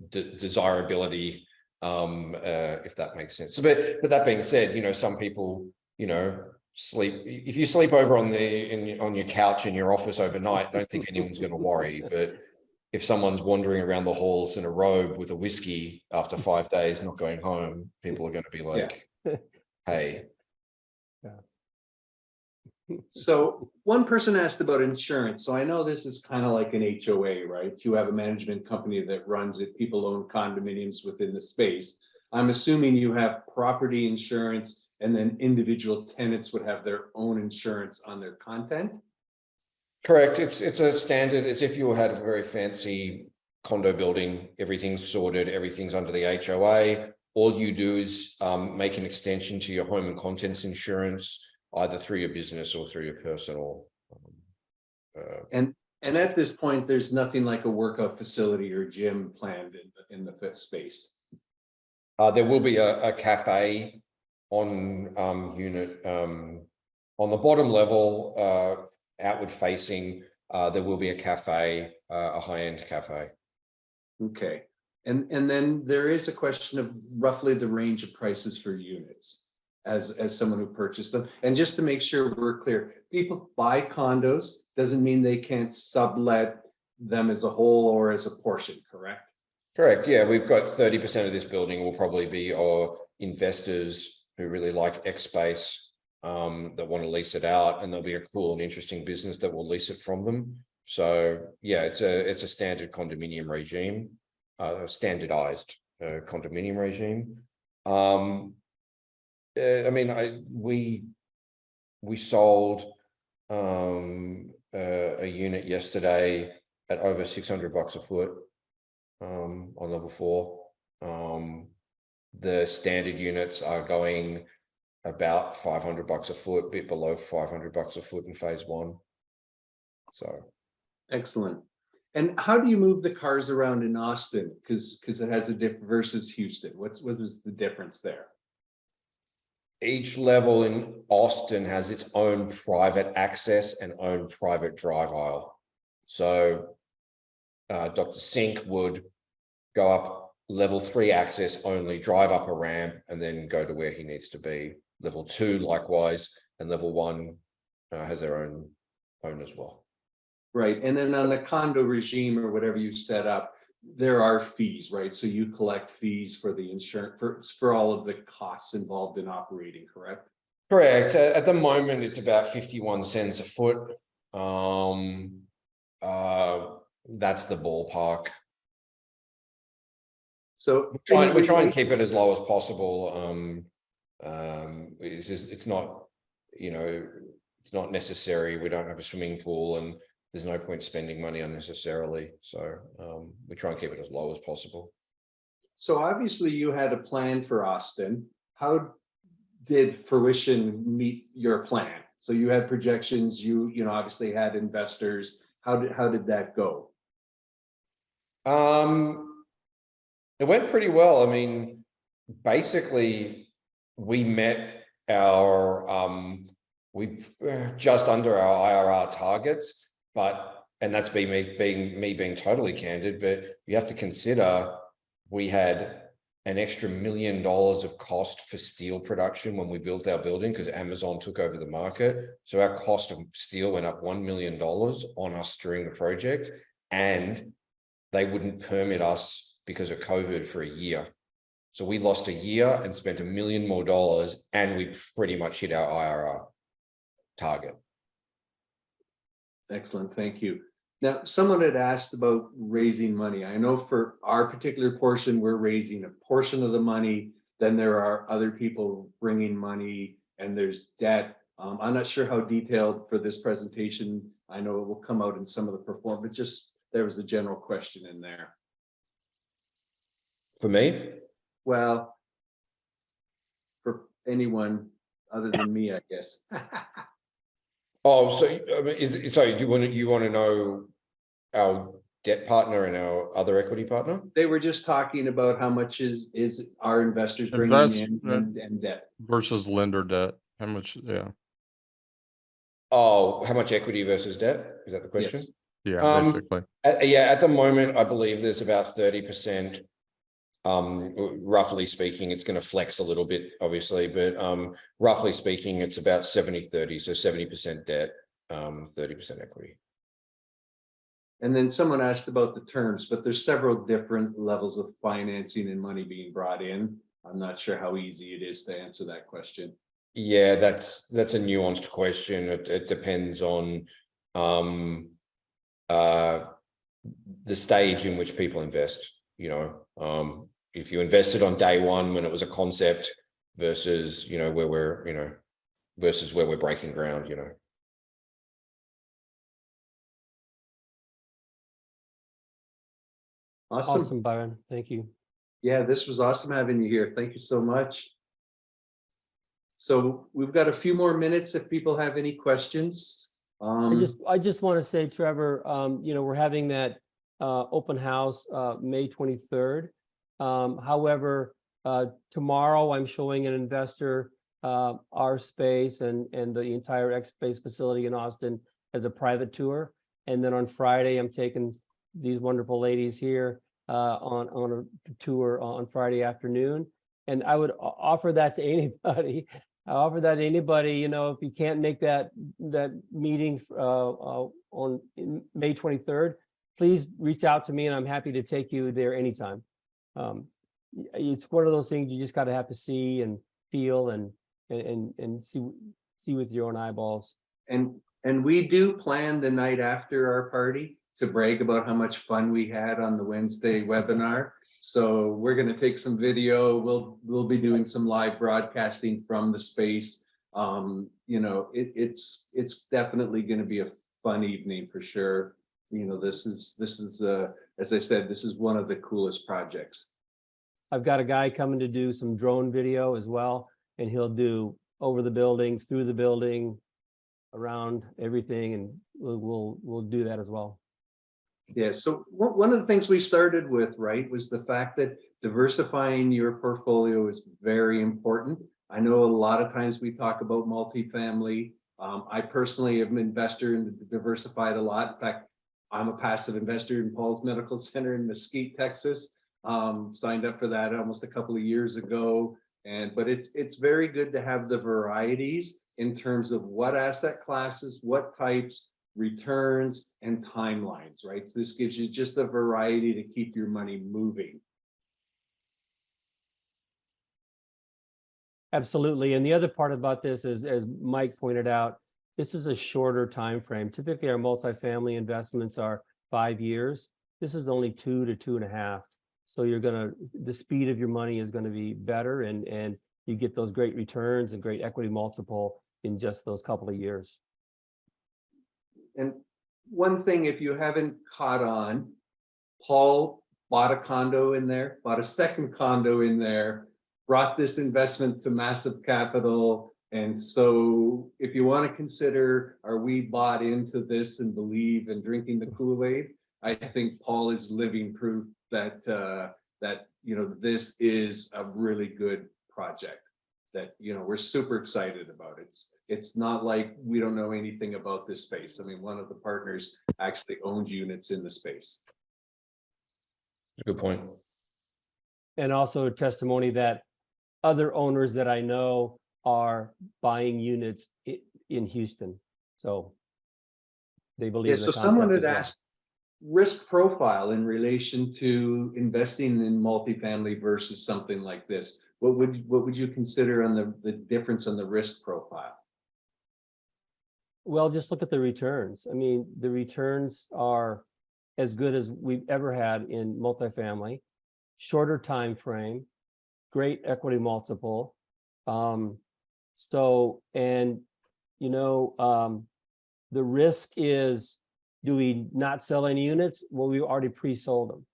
desirability, if that makes sense. So, but that being said, some people, sleep. If you sleep over on your couch in your office overnight, I don't think anyone's going to worry. But if someone's wandering around the halls in a robe with a whiskey after 5 days, not going home, people are going to be like, hey. So one person asked about insurance. So I know this is kind of like an HOA, right? You have a management company that runs it. People own condominiums within the space. I'm assuming you have property insurance, and then individual tenants would have their own insurance on their content. Correct. It's a standard, as if you had a very fancy condo building, everything's sorted, everything's under the HOA. All you do is make an extension to your home and contents insurance, either through your business or through your personal. And at this point, there's nothing like a workout facility or gym planned in the fifth space. There will be a cafe on unit on the bottom level, outward facing. There will be a cafe, a high-end cafe. Okay, and then there is a question of roughly the range of prices for units as someone who purchased them. And just to make sure we're clear, people buy condos doesn't mean they can't sublet them as a whole or as a portion, correct? Correct. Yeah, we've got 30% of this building will probably be our investors who really like XSpace that want to lease it out, and there'll be a cool and interesting business that will lease it from them. So yeah, it's a standard condominium regime, standardized condominium regime. I mean, we sold a unit yesterday at over $600 a foot on level 4. The standard units are going about $500 a foot, a bit below $500 a foot in phase 1. So Excellent. And how do you move the cars around in Austin? Because it has a different versus Houston. What is the difference there? each level in Austin has its own private access and own private drive aisle. So Dr. Sink would go up level 3 access only, drive up a ramp, and then go to where he needs to be. Level 2 likewise, and level 1 has their own as well. Right. And then on the condo regime or whatever you set up, there are fees, right? So you collect fees for the insurance for all of the costs involved in operating, correct? Correct. At the moment, it's about 51 cents a foot. That's the ballpark. So We try and keep it as low as possible. It's not, it's not necessary. We don't have a swimming pool, and there's no point spending money unnecessarily. So we try and keep it as low as possible. So obviously you had a plan for Austin. How did fruition meet your plan? So you had projections, you obviously had investors. How did that go? It went pretty well. I mean, basically we met our we just under our IRR targets, and that's me being totally candid, but you have to consider we had an extra $1 million of cost for steel production when we built our building because Amazon took over the market. So our cost of steel went up $1 million on us during the project, and they wouldn't permit us because of COVID for a year. So we lost a year and spent $1 million more, and we pretty much hit our IRR target. Excellent, thank you. Now, someone had asked about raising money. I know for our particular portion, we're raising a portion of the money. Then there are other people bringing money, and there's debt. I'm not sure how detailed for this presentation. I know it will come out in some of the performance, but just there was a general question in there. For me? Well, for anyone other than me, I guess. Oh, so sorry, you want to know our debt partner and our other equity partner? They were just talking about how much is our investors bringing in and debt versus lender debt. How much? Yeah. Oh, how much equity versus debt? Is that the question? Yes. Yeah, basically. At the moment, I believe there's about 30%. Roughly speaking, it's going to flex a little bit, obviously, but roughly speaking, it's about 70-30. So 70% debt, 30% equity. And then someone asked about the terms, but there's several different levels of financing and money being brought in. I'm not sure how easy it is to answer that question. Yeah, that's a nuanced question. It depends on the stage in which people invest. If you invested on day one when it was a concept versus where we're versus where we're breaking ground. Awesome, Byron. Thank you. Yeah, this was awesome having you here. Thank you so much. So we've got a few more minutes if people have any questions. I just want to say, Trevor, we're having that open house May 23rd. However, tomorrow I'm showing an investor our space and the entire XSpace facility in Austin as a private tour. And then on Friday, I'm taking these wonderful ladies here on a tour on Friday afternoon. And I would offer that to anybody. I offer that to anybody, if you can't make that meeting on May 23rd, please reach out to me and I'm happy to take you there anytime. It's one of those things you just got to have to see and feel and see with your own eyeballs. And we do plan the night after our party to brag about how much fun we had on the Wednesday webinar. So we're going to take some video. We'll be doing some live broadcasting from the space. You know, it's definitely going to be a fun evening for sure. You know, this is as I said, this is one of the coolest projects. I've got a guy coming to do some drone video as well, and he'll do over the building, through the building, around everything, and we'll do that as well. Yeah, so one of the things we started with, right, was the fact that diversifying your portfolio is very important. I know a lot of times we talk about multifamily. I personally am an investor and diversified a lot. In fact, I'm a passive investor in Paul's Medical Center in Mesquite, Texas. Signed up for that almost a couple of years ago. But it's very good to have the varieties in terms of what asset classes, what types, returns, and timelines, right? So this gives you just a variety to keep your money moving. Absolutely. And the other part about this is, as Mike pointed out, this is a shorter time frame. Typically, our multifamily investments are 5 years. This is only 2 to 2.5. So the speed of your money is going to be better, and you get those great returns and great equity multiple in just those couple of years. And one thing, if you haven't caught on, Paul bought a condo in there, bought a second condo in there, brought this investment to massive capital. And so if you want to consider, are we bought into this and believe in drinking the Kool-Aid? I think Paul is living proof that you know, this is a really good project that, you know, we're super excited about. It's not like we don't know anything about this space. I mean, one of the partners actually owns units in the space. Good point. And also a testimony that other owners that I know are buying units in Houston. So they believe in the concept someone had as well. asked risk profile in relation to investing in multifamily versus something like this. What would you consider on the difference on the risk profile? Well, just look at the returns. I mean, the returns are as good as we've ever had in multifamily, shorter time frame, great equity multiple. The risk is, do we not sell any units? Well, we already pre-sold them,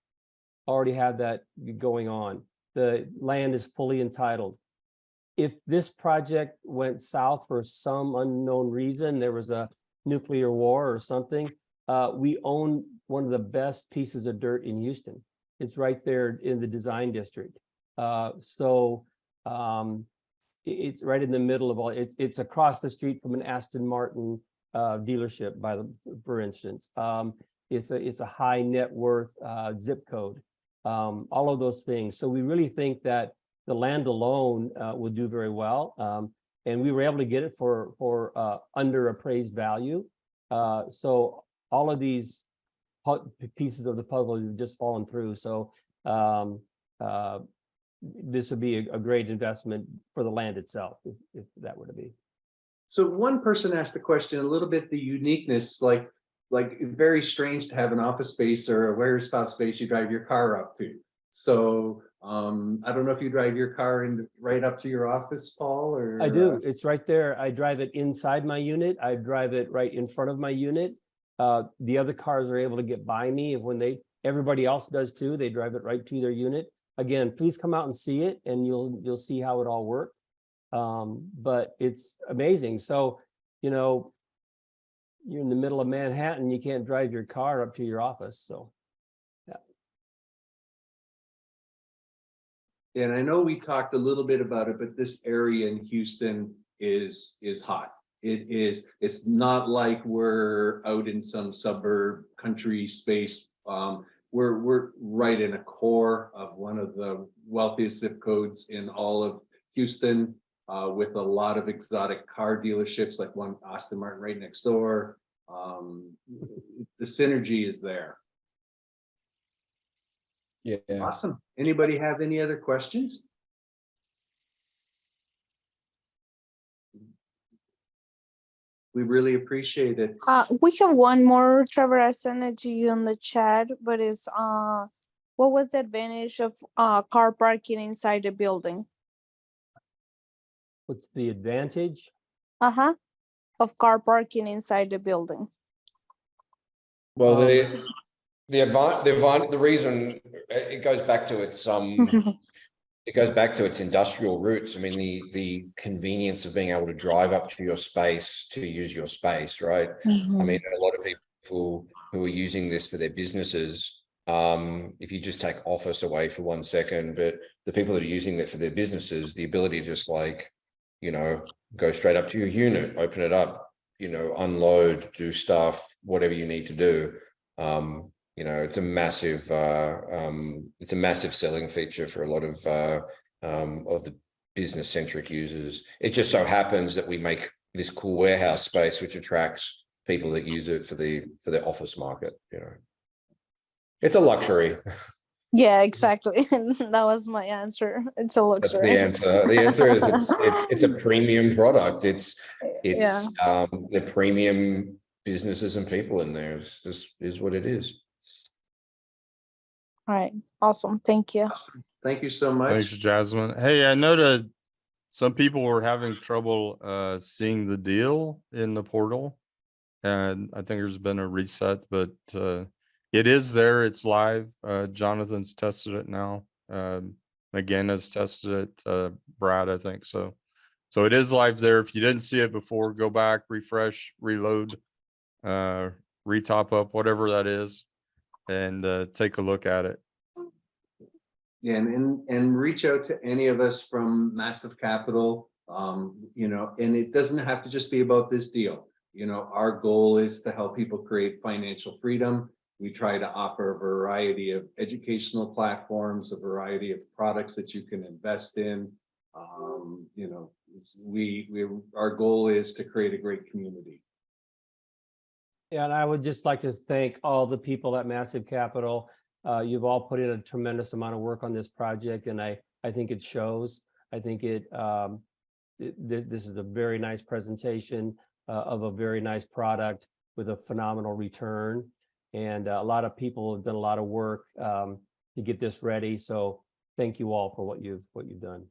already have that going on. The land is fully entitled. If this project went south for some unknown reason, there was a nuclear war or something, we own one of the best pieces of dirt in Houston. It's right there in the design district. It's right in the middle of all, it's across the street from an Aston Martin dealership, for instance. It's a high net worth zip code, all of those things. So we really think that the land alone will do very well. And we were able to get it for under appraised value. So all of these pieces of the puzzle have just fallen through. So this would be a great investment for the land itself, if that were to be. So one person asked the question, a little bit the uniqueness, like very strange to have an office space or a warehouse space you drive your car up to. So I don't know if you drive your car right up to your office, Paul, or I do. It's right there. I drive it inside my unit. I drive it right in front of my unit. The other cars are able to get by me everybody else does too. They drive it right to their unit. Again, please come out and see it, and you'll see how it all works. But it's amazing. So, you know, you're in the middle of Manhattan, you can't drive your car up to your office. So, yeah. And I know we talked a little bit about it, but this area in Houston is hot. It's not like we're out in some suburb country space. We're right in a core of one of the wealthiest zip codes in all of Houston, with a lot of exotic car dealerships, like one Aston Martin right next door. The synergy is there. Yeah. Awesome. Anybody have any other questions? We really appreciate it. We have one more, Trevor. I sent it to you in the chat, but it's what was the advantage of car parking inside the building? What's the advantage? Of car parking inside the building. Well, the reason it goes back to its it goes back to its industrial roots. I mean, the convenience of being able to drive up to your space to use your space, right? I mean, a lot of people who are using this for their businesses, if you just take office away for 1 second, but the people that are using it for their businesses, the ability to just like, you know, go straight up to your unit, open it up, you know, unload, do stuff, whatever you need to do. You know, it's a massive selling feature for a lot of the business centric users. It just so happens that we make this cool warehouse space, which attracts people that use it for the office market. You know, it's a luxury. Yeah, exactly. That was my answer. It's a luxury. That's the answer. The answer is it's a premium product. It's the premium businesses and people in there. It's just is what it is. All right. Awesome. Thank you. Thank you so much. Thanks, Jasmine. Hey, I know that some people were having trouble seeing the deal in the portal, and I think there's been a reset, but it is there. It's live. Jonathan's tested it now. Again, has tested it. Brad, I think so. So it is live there. If you didn't see it before, go back, refresh, reload, retop up, whatever that is, and take a look at it. Yeah, and reach out to any of us from Massive Capital. You know, and it doesn't have to just be about this deal. You know, our goal is to help people create financial freedom. We try to offer a variety of educational platforms, a variety of products that you can invest in. You know, our goal is to create a great community. Yeah, and I would just like to thank all the people at Massive Capital. You've all put in a tremendous amount of work on this project, and I think it shows. I think this is a very nice presentation of a very nice product with a phenomenal return. And a lot of people have done a lot of work to get this ready. So thank you all for what you've done.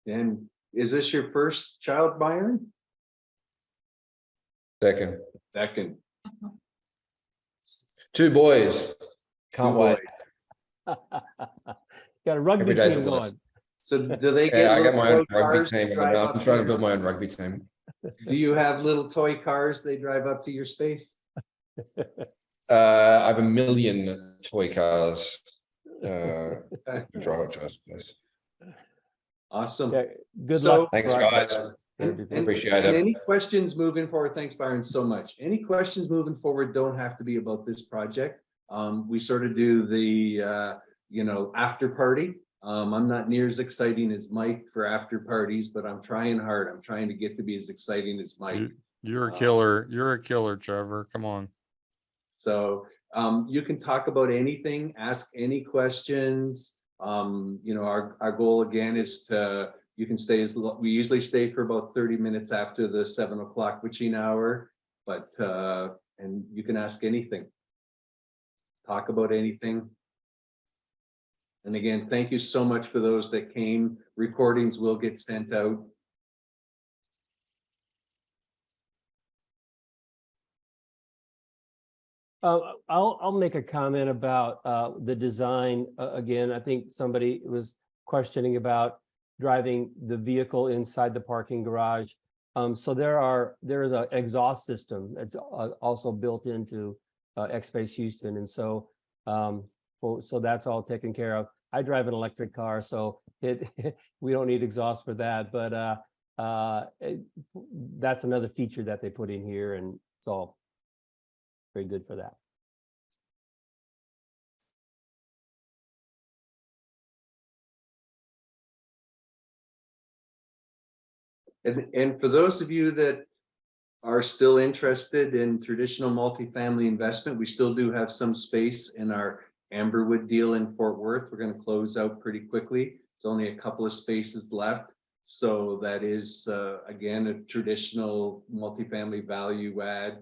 And is this your first child, Byron? Second. 2 boys. Can't wait. Got a rugby Every day's a team blessing. going. So do they get? Yeah, I got little my own toy rugby cars to team. drive I'm up trying to your- build my own rugby team. Do you have little toy cars they drive up to your space? I have a million toy cars. Drive up to us, please. Awesome. Yeah, good So- luck. Thanks, Brian. guys. Appreciate it. Any questions moving forward? Thanks, Byron, so much. Any questions moving forward don't have to be about this project. We sort of do the, you know, after party. I'm not near as exciting as Mike for after parties, but I'm trying hard. I'm trying to get to be as exciting as Mike. You're a killer. You're a killer, Trevor. Come on. So you can talk about anything, ask any questions. You know, our goal again is to, you can stay we usually stay for about 30 minutes after the 7 o'clock witching hour, but and you can ask anything, talk about anything. And again, thank you so much for those that came. Recordings will get sent out. I'll make a comment about the design. Again, I think somebody was questioning about driving the vehicle inside the parking garage. So there is an exhaust system that's also built into XSpace Houston, and so so that's all taken care of. I drive an electric car, so we don't need exhaust for that. But that's another feature that they put in here, and it's all very good for that. And for those of you that are still interested in traditional multifamily investment, we still do have some space in our Amberwood deal in Fort Worth. We're going to close out pretty quickly. It's only a couple of spaces left. So that is, again, a traditional multifamily value add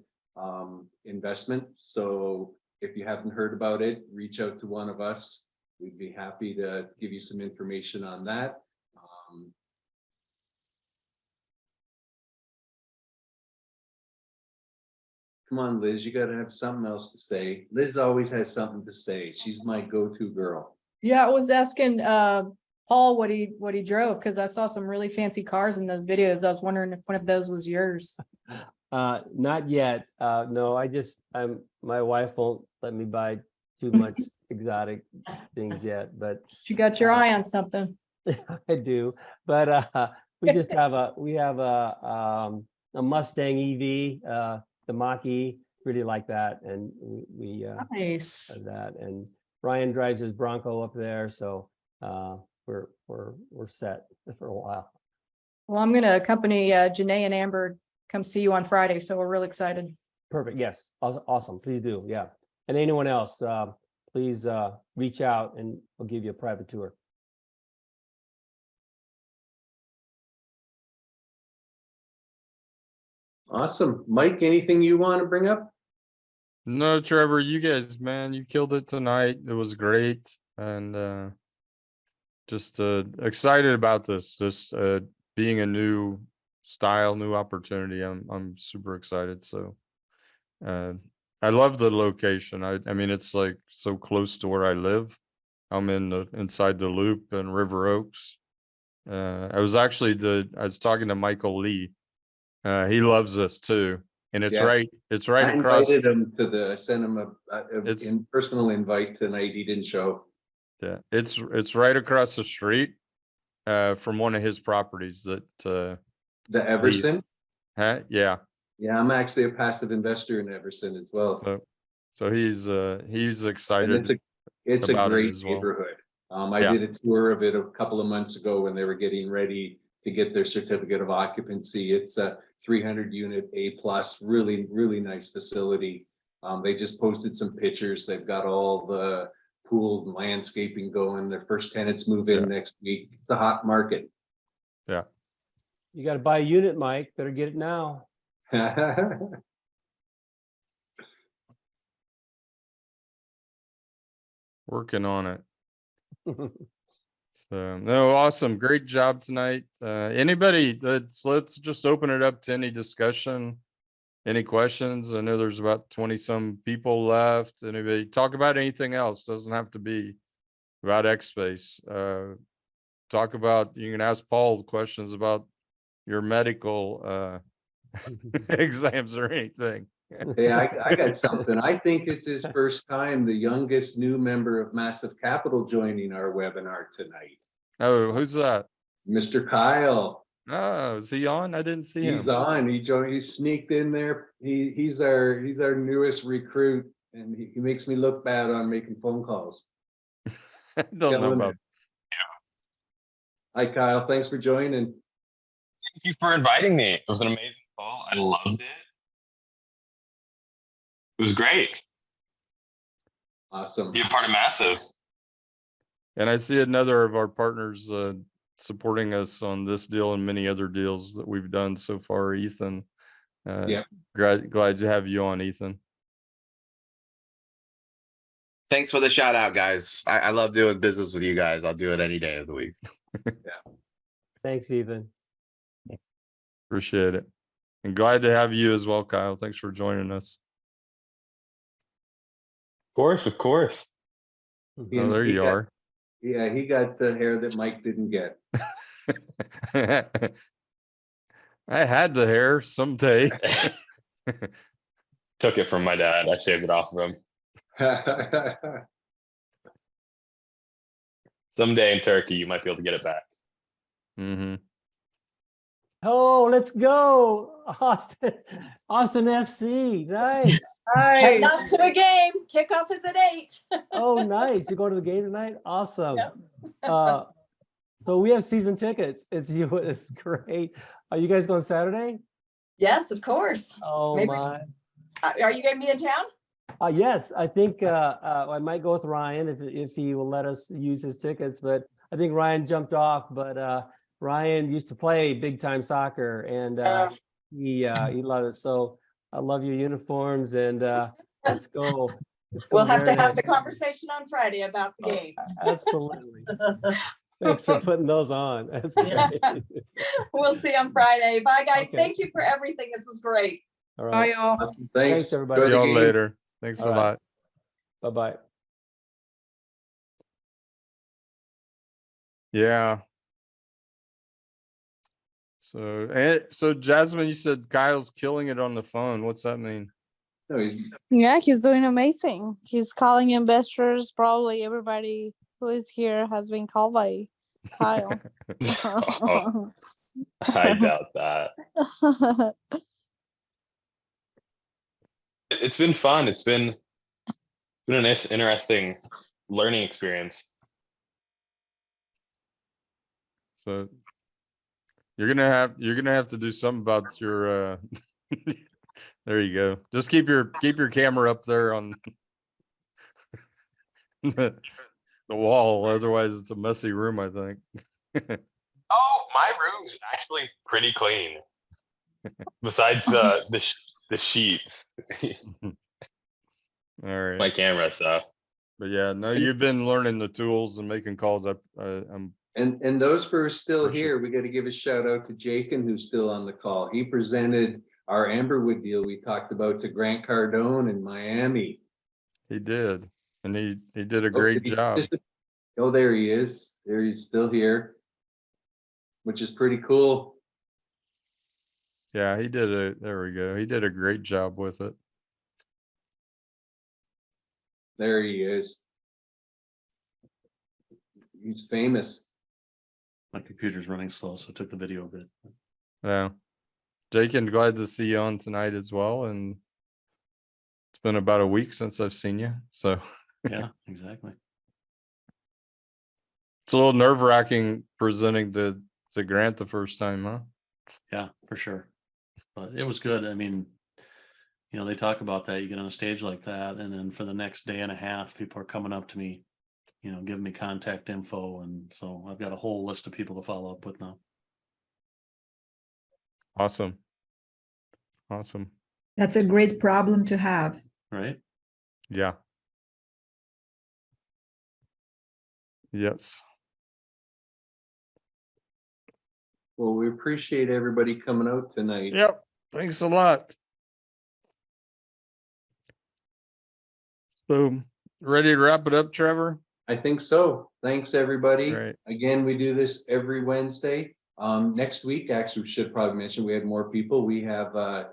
investment. So if you haven't heard about it, reach out to one of us. We'd be happy to give you some information on that. Come on, Liz, you got to have something else to say. Liz always has something to say. She's my go-to girl. Yeah, I was asking Paul what he drove, because I saw some really fancy cars in those videos. I was wondering if one of those was yours. Not yet. No, my wife won't let me buy too much exotic things yet, but You got your eye on something. I do. But we have a Mustang EV, the Mach-E, really like that, and we Nice. have that. And Ryan drives his Bronco up there, so we're set for a while. Well, I'm gonna accompany Janae and Amber come see you on Friday, so we're real excited. Perfect. Yes. Awesome. Please do. Yeah. And anyone else, please reach out and we'll give you a private tour. Awesome. Mike, anything you want to bring up? No, Trevor, you guys, man, you killed it tonight. It was great. And just excited about this. Just being a new style, new opportunity. I'm super excited. So I love the location. I mean, it's like so close to where I live. I'm inside the Loop in River Oaks. I was talking to Michael Lee. He loves this too. And it's Yeah. right I across. invited him to I sent him a It's- personal invite tonight. He didn't show. Yeah, it's right across the street from one of his properties that The Everson. yeah. Yeah, I'm actually a passive investor in Everson as well. So he's And excited. it's a about it great as well. neighborhood. I Yeah. did a tour of it a couple of months ago when they were getting ready to get their certificate of occupancy. It's a 300 unit A+, really, really nice facility. They just posted some pictures. They've got all the pool and landscaping going. Their first tenants move in Yeah. next week. It's a hot market. Yeah. You got to buy a unit, Mike. Better get it now. Working on it. So no, awesome. Great job tonight. Anybody let's just open it up to any discussion, any questions. I know there's about 20 some people left. Anybody talk about anything else? Doesn't have to be about XSpace. Talk about, you can ask Paul questions about your medical exams or anything. Hey, I got something. I think it's his first time, the youngest new member of Massive Capital joining our webinar tonight. Oh, who's that? Mr. Kyle. Oh, is he on? I didn't see He's him. on. He joined. He sneaked in there. He's our newest recruit, and he makes me look bad on making phone calls. I don't know Killing about. it. Hi, Kyle. Thanks for joining. Thank you for inviting me. It was an amazing call. I loved it. It was great. Awesome. Be a part of Massive. And I see another of our partners supporting us on this deal and many other deals that we've done so far, Ethan. Yeah. Glad to have you on, Ethan. Thanks for the shout out, guys. I love doing business with you guys. I'll do it any day of the week. Thanks, Ethan. Appreciate it. And glad to have you as well, Kyle. Thanks for joining us. Of course. Oh, there you are. Yeah, he got the hair that Mike didn't get. I had the hair someday. Took it from my dad. I shaved it off of him. Someday in Turkey, you might be able to get it back. Mm-hmm. Oh, let's go. Austin FC. Nice. Hi. Off to a game. Kickoff is at 8. Oh, nice. You going to the game tonight? Awesome. Yep. So we have season tickets. It's great. Are you guys going Saturday? Yes, of course. Oh Maybe- my. Are you going to be in town? Yes, I think I might go with Ryan if he will let us use his tickets, but I think Ryan jumped off, but Ryan used to play big time soccer and he loved it. So I love your uniforms and let's go. We'll have to Mariners. have the conversation on Friday about the games. Absolutely. Thanks for putting those on. That's Yeah. great. We'll see you on Friday. Bye, guys. Okay. Thank you for everything. This was great. All right. Bye, y'all. Awesome. Thanks. Thanks, everybody. Enjoy See the y'all game. later. Thanks All a right. lot. Bye-bye. Yeah. So Jasmine, you said Kyle's killing it on the phone. What's that mean? No, he's Yeah, he's doing amazing. He's calling investors. Probably everybody who is here has been called by Kyle. Oh, I doubt that. It's been fun. It's been an interesting learning experience. So you're gonna have to do something about your there you go. Just keep your camera up there on the wall, otherwise it's a messy room, I think. Oh, my room's actually pretty clean. Besides the sheets, All right. my camera stuff. But yeah, no, you've been learning the tools and making calls. I'm and those who are still For sure. here, we got to give a shout out to Jakin, who's still on the call. He presented our Amberwood deal we talked about to Grant Cardone in Miami. he did, and he did a great job. Oh, there he is. There he's still here, which is pretty cool. Yeah, there we go. He did a great job with it. There he is. He's famous. My computer's running slow, so it took the video a bit. Yeah. Jakin, glad to see you on tonight as well. And it's been about a week since I've seen you. So Yeah, exactly. it's a little nerve-wracking presenting to Grant the first time, huh? Yeah, for sure. But it was good. I mean, they talk about that. You get on a stage like that, and then for the next day and a half, people are coming up to me, giving me contact info. And so I've got a whole list of people to follow up with now. Awesome. Awesome. That's a great problem to have. Right? Yeah. Yes. Well, we appreciate everybody coming out tonight. Yep. Thanks a lot. So ready to wrap it up, Trevor? I think so. Thanks, everybody. Right. Again, we do this every Wednesday. Next week, actually, we should probably mention we have more people. We have a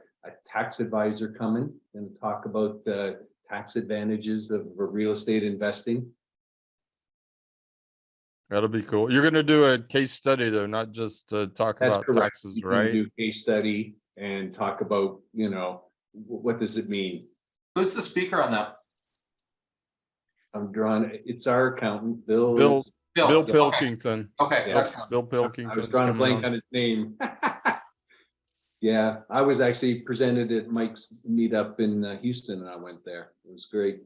tax advisor coming and talk about the tax advantages of real estate investing. That'll be cool. You're going to do a case study though, not just talk That's about correct. taxes, We can right? do case study and talk about, what does it mean? Who's the speaker on that? I'm drawing, it's our accountant, Bill. Bill Okay. Pilkington. Okay, Yeah. excellent. Bill Pilkington. I was drawing a blank on his name. Yeah, I was actually presented at Mike's meetup in Houston and I went there. It was great.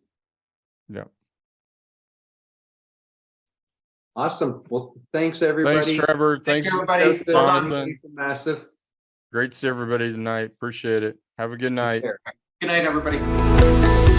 Yeah. Awesome. Well, thanks, everybody. Thanks, Trevor. Thank Thanks, you, everybody. Well done. Jonathan. Massive. Great to see everybody tonight. Appreciate it. Have a good night. Good night, everybody.